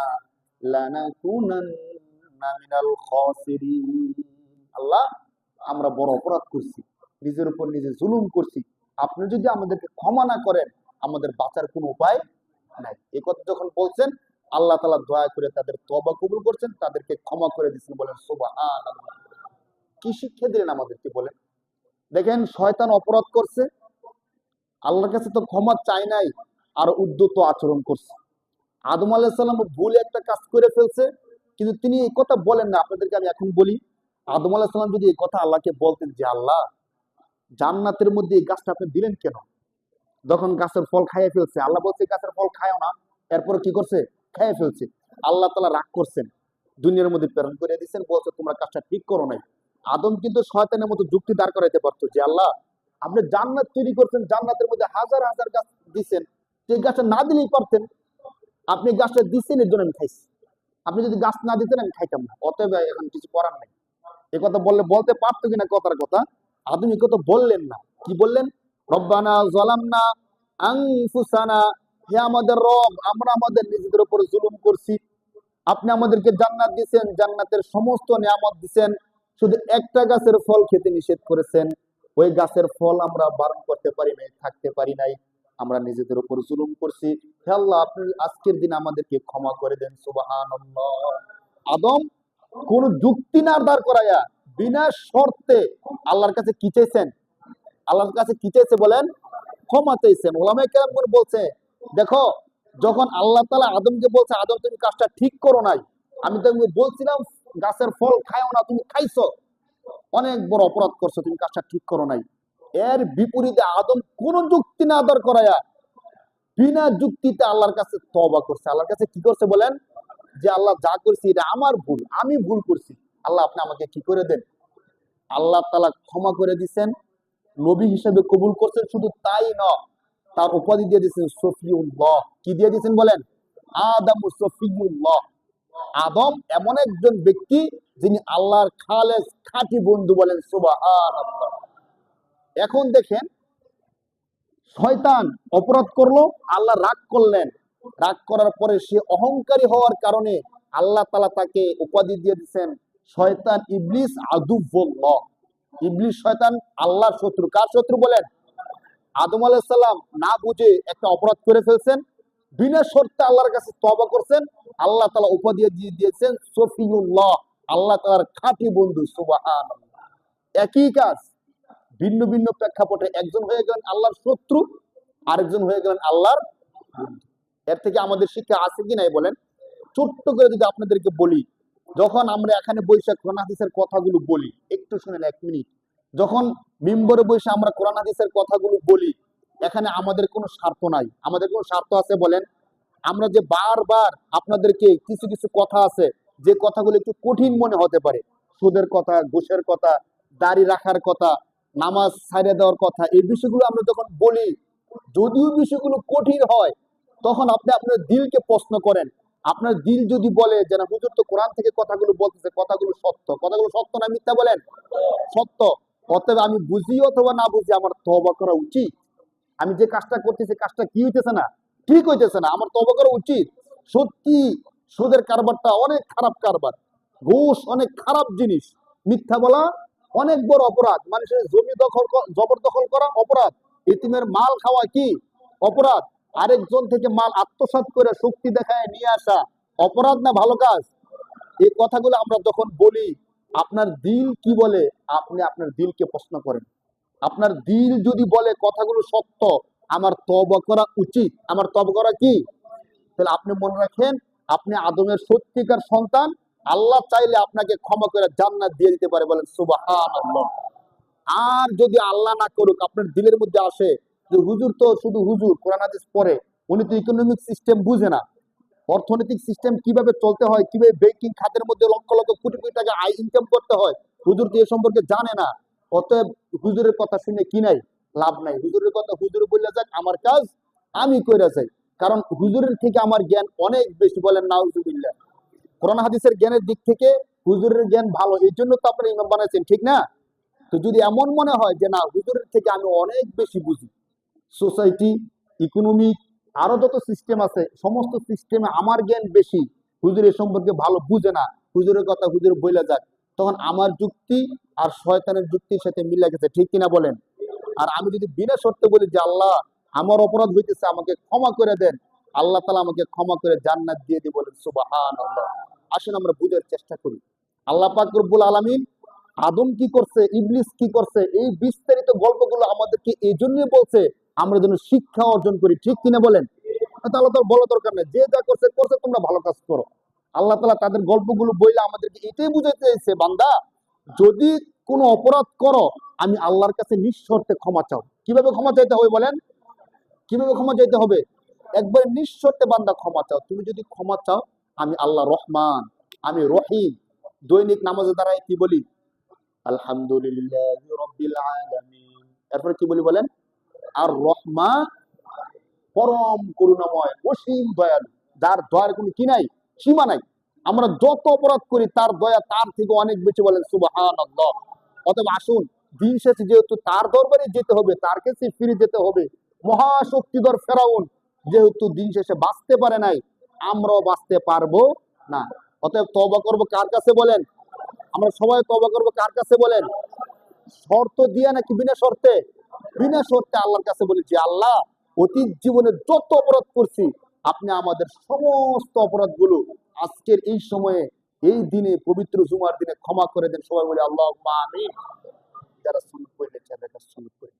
লানাকুনান্না মিনাল খাসিরিন। আল্লাহ, আমরা বড় অপরাধ করছি, নিজের উপর নিজে জুলুম করছি, আপনি যদি আমাদেরকে ক্ষমা না করেন আমাদের বাঁচার কোনো উপায় নাই। এই কথা যখন বলছেন আল্লাহ তাআলা দয়া করে তাদের তওবা কবুল করছেন, তাদেরকে ক্ষমা করে দিয়েছেন। বলেন সুবহানাল্লাহ। কি শিক্ষা দিলেন আমাদেরকে বলেন? দেখেন, শয়তান অপরাধ করছে, আল্লাহর কাছে তো ক্ষমা চাই নাই, আর উদ্ধত আচরণ করছে। আদম আলাইহিস সালাম ভুল একটা কাজ করে ফেলছে, কিন্তু তিনি এই কথা বলেন না। আপনাদেরকে আমি এখন বলি, আদম আলাইহিস সালাম যদি এই কথা আল্লাহকে বলতেন যে আল্লাহ, জান্নাতের মধ্যে এই গাছটা আপনি দিলেন কেন? যখন গাছের ফল খাইয়ে ফেলছে, আল্লাহ বলছে গাছের ফল খায়ও না, এরপরে কি করছে? খাইয়ে ফেলছে। আল্লাহ তাআলা রাগ করছেন, দুনিয়ার মধ্যে প্রেরণ করে দিয়েছেন, বলছে তোমরা কাজটা ঠিক করো নাই। আদম কিন্তু শয়তানের মতো যুক্তি দাঁড় করাইতে পারতো যে আল্লাহ, আপনি জান্নাত তৈরি করছেন, জান্নাতের মধ্যে হাজার হাজার গাছ দিচ্ছেন, সেই গাছটা না দিলেই পারতেন। আপনি গাছটা দিচ্ছেন, এর জন্য আমি খাইছি। আপনি যদি গাছ না দিতেন আমি খাইতাম না, অতএব এখন কিছু করার নেই। এ কথা বললে বলতে পারতো কিনা কথার কথা, আদম এই কথা বললেন না। কি বললেন? রব্বানা যালামনা আনফুসানা, হে আমাদের রব, আমরা আমাদের নিজেদের উপর জুলুম করছি। আপনি আমাদেরকে জান্নাত দিয়েছেন, জান্নাতের সমস্ত নিয়ামত দিয়েছেন, শুধু একটা গাছের ফল খেতে নিষেধ করেছেন। ওই গাছের ফল আমরা বারণ করতে পারি নাই, থাকতে পারি নাই, আমরা নিজেদের উপর জুলুম করছি। হে আল্লাহ, আপনি আজকের দিন আমাদেরকে ক্ষমা করে দেন। সুবহানাল্লাহ। আদম কোন যুক্তি না দাঁড় করাইয়া বিনা শর্তে আল্লাহর কাছে কি চাইছেন? আল্লাহর কাছে কি চাইছে বলেন? ক্ষমা চাইছেন। ওলামায়ে কেরামগণ বলছে, দেখো, যখন আল্লাহ তাআলা আদমকে বলছে আদম তুমি কাজটা ঠিক করো নাই, আমি তোমাকে বলছিলাম গাছের ফল খায়ও না, তুমি খাইছো, অনেক বড় অপরাধ করছো, তুমি কাজটা ঠিক করো নাই। এর বিপরীতে আদম কোন যুক্তি না দাঁড় করাইয়া বিনা যুক্তিতে আল্লাহর কাছে তওবা করছে। আল্লাহর কাছে কি করছে বলেন? যে আল্লাহ, যা করছি এটা আমার ভুল, আমি ভুল করছি, আল্লাহ আপনি আমাকে কি করে দেন। আল্লাহ তাআলা ক্ষমা করে দিচ্ছেন। নবী হিসেবে কবুল করছেন, শুধু তাই না, তার উপাধি দিয়ে দিয়েছেন সফিউল্লাহ। কি দিয়ে দিয়েছেন বলেন? আদম সফিউল্লাহ। আদম এমন একজন ব্যক্তি যিনি আল্লাহর খালেস খাঁটি বন্ধু, বলেন সুবহানাল্লাহ। এখন দেখেন, শয়তান অপরাধ করলো, আল্লাহ রাগ করলেন। রাগ করার পরে সে অহংকারী হওয়ার কারণে আল্লাহ তাআলা তাকে উপাধি দিয়ে দিয়েছেন শয়তান, ইবলিস আদুউল্লাহ। ইবলিস শয়তান আল্লাহর শত্রু। কার শত্রু বলেন? আদম আলাইহিস সালাম না বুঝে একটা অপরাধ করে ফেলছেন, বিনা শর্তে আল্লাহর কাছে তওবা করছেন, আল্লাহ তাআলা উপাধি দিয়ে দিয়েছেন সফিউল্লাহ, আল্লাহ তাআলার খাঁটি বন্ধু। সুবহানাল্লাহ। একই কাজ ভিন্ন ভিন্ন প্রেক্ষাপটে, একজন হয়ে গেলেন আল্লাহর শত্রু, আরেকজন হয়ে গেলেন আল্লাহর বন্ধু। এর থেকে আমাদের শিক্ষা আছে কি নাই বলেন? ছোট্ট করে যদি আপনাদেরকে বলি, যখন আমরা এখানে বৈশাখ কোরআন হাদিসের কথাগুলো বলি, একটু শুনেন 1 মিনিট। যখন মিম্বরে বসে আমরা কোরআন হাদিসের কথাগুলো বলি, এখানে আমাদের কোনো স্বার্থ নাই। আমাদের কোনো স্বার্থ আছে বলেন? আমরা যে বারবার আপনাদেরকে কিছু কিছু কথা আছে, যে কথাগুলো একটু কঠিন মনে হতে পারে, সুদের কথা, ঘুষের কথা, দাড়ি রাখার কথা, নামাজ ছাইড়া দেওয়ার কথা, এই বিষয়গুলো আমরা যখন বলি, যদিও বিষয়গুলো কঠিন হয়, তখন আপনি আপনার দিলকে প্রশ্ন করেন। আপনার দিল যদি বলে যে না, হুজুর তো কোরআন থেকে কথাগুলো বলতেছে, কথাগুলো সত্য, কথাগুলো সত্য না মিথ্যা বলেন? সত্য। অতএব আমি বুঝি অথবা না বুঝি, আমার তওবা করা উচিত। আমি যে কাজটা করতেছি, কাজটা কি হইতেছে না, ঠিক হইতেছে না, আমার তওবা করা উচিত। সত্যি সুদের কারবারটা অনেক খারাপ কারবার, ঘুষ অনেক খারাপ জিনিস, মিথ্যা বলা অনেক বড় অপরাধ, মানুষের জমি জবরদখল করা অপরাধ, এতিমের মাল খাওয়া কি অপরাধ, আরেকজন থেকে মাল আত্মসাৎ করে শক্তি দেখায় নিয়ে আসা অপরাধ না ভালো কাজ? এই কথাগুলো আমরা যখন বলি, আপনার দিল কি বলে? আপনি আপনার দিলকে প্রশ্ন করেন। আপনার দিল যদি বলে কথাগুলো সত্য, আমার তওবা করা উচিত, আমার তওবা করা কি, তাহলে আপনি মনে রাখেন, আপনি আদমের সত্যিকার সন্তান। আল্লাহ চাইলে আপনাকে ক্ষমা করে জান্নাত দিয়ে দিতে পারে, বলেন সুবহানাল্লাহ। আর যদি আল্লাহ না করুক, আপনার দিলের মধ্যে আসে যে হুজুর তো শুধু হুজুর কোরআন হাদিস পড়ে, উনি তো ইকোনমিক সিস্টেম বুঝে না, অর্থনৈতিক সিস্টেম কিভাবে চলতে হয়, কিভাবে ব্যাংকিং খাতের মধ্যে লক্ষ লক্ষ কোটি কোটি টাকা আয় ইনকাম করতে হয়, হুজুর তো এ সম্পর্কে জানে না। অতএব হুজুরের কথা শুনে কি নাই, লাভ নাই। হুজুরের কথা হুজুর বললে যাক, আমার কাজ আমি কইরা যাই, কারণ হুজুরের থেকে আমার জ্ঞান অনেক বেশি, বলেন নাউজুবিল্লাহ। কোরআন হাদিসের জ্ঞানের দিক থেকে হুজুরের জ্ঞান ভালো, এই জন্য তো আপনারা ইমাম বানাইছেন, ঠিক না? তো যদি এমন মনে হয় যে না, হুজুরের থেকে আমি অনেক বেশি বুঝি, সোসাইটি, ইকোনমিক, আরো যত সিস্টেম আছে, সমস্ত সিস্টেমে আমার জ্ঞান বেশি, হুজুর এ সম্পর্কে ভালো বুঝে না, হুজুরের কথা হুজুর বইলা যাক, তখন আমার যুক্তি আর শয়তানের যুক্তির সাথে মিলে গেছে, ঠিক কিনা বলেন? আর আমি যদি বিনা শর্তে বলি যে আল্লাহ, আমার অপরাধ হইতেছে, আমাকে ক্ষমা করে দেন, আল্লাহ তাআলা আমাকে ক্ষমা করে জান্নাত দিয়ে দিবেন, বলেন সুবহানাল্লাহ। আসুন আমরা বুঝার চেষ্টা করি, আল্লাহ পাক রব্বুল আলামিন আদম কি করছে, ইবলিস কি করছে, এই বিস্তারিত গল্পগুলো আমাদেরকে এই জন্যই বলছে, আমরা যেন শিক্ষা অর্জন করি, ঠিক কিনা বলেন? তাহলে তো বলা দরকার নেই, যে যা করছে করছে, তোমরা ভালো কাজ করো। আল্লাহ তাআলা তাদের গল্পগুলো বইলে আমাদেরকে এটাই বুঝাইতে চাইছে, বান্দা যদি কোনো অপরাধ করো, আমি আল্লাহর কাছে নিঃশর্তে ক্ষমা চাও। কিভাবে ক্ষমা চাইতে হবে বলেন? কিভাবে ক্ষমা চাইতে হবে? একবার নিঃশর্তে বান্দা ক্ষমা চাও। তুমি যদি ক্ষমা চাও, আমি আল্লাহ রহমান, আমি রহিম। দৈনিক নামাজে দাঁড়ায় কি বলি? আলহামদুলিল্লাহি রাব্বিল আলামিন। এরপরে কি বলি বলেন? আর রহমান, পরম করুণাময়, অসীম দয়ালু, যার দয়ার কোনো কি নাই, সীমা নাই। আমরা যত অপরাধ করি, তার দয়া তার থেকে অনেক বেশি, বলেন সুবহানাল্লাহ। অতএব আসুন, দিন শেষে যেহেতু তার দরবারে যেতে হবে, তার কাছে ফিরে যেতে হবে। মহাশক্তিধর ফেরাউন যেহেতু দিন শেষে বাঁচতে পারে নাই, আমরাও বাঁচতে পারবো না। অতএব তওবা করবো কার কাছে বলেন? আমরা সবাই তওবা করবো কার কাছে বলেন? শর্ত দিয়া নাকি বিনা শর্তে? বিনা শর্তে আল্লাহর কাছে বলেছি, আল্লাহ অতীত জীবনে যত অপরাধ করছি, আপনি আমাদের সমস্ত অপরাধগুলো আজকের এই সময়ে, এই দিনে, পবিত্র জুমার দিনে ক্ষমা করে দেন। সবাই বলে আল্লাহুম্মা আমিন। যারা সুন্নাত পড়লে, যারা সুন্নাত পড়ে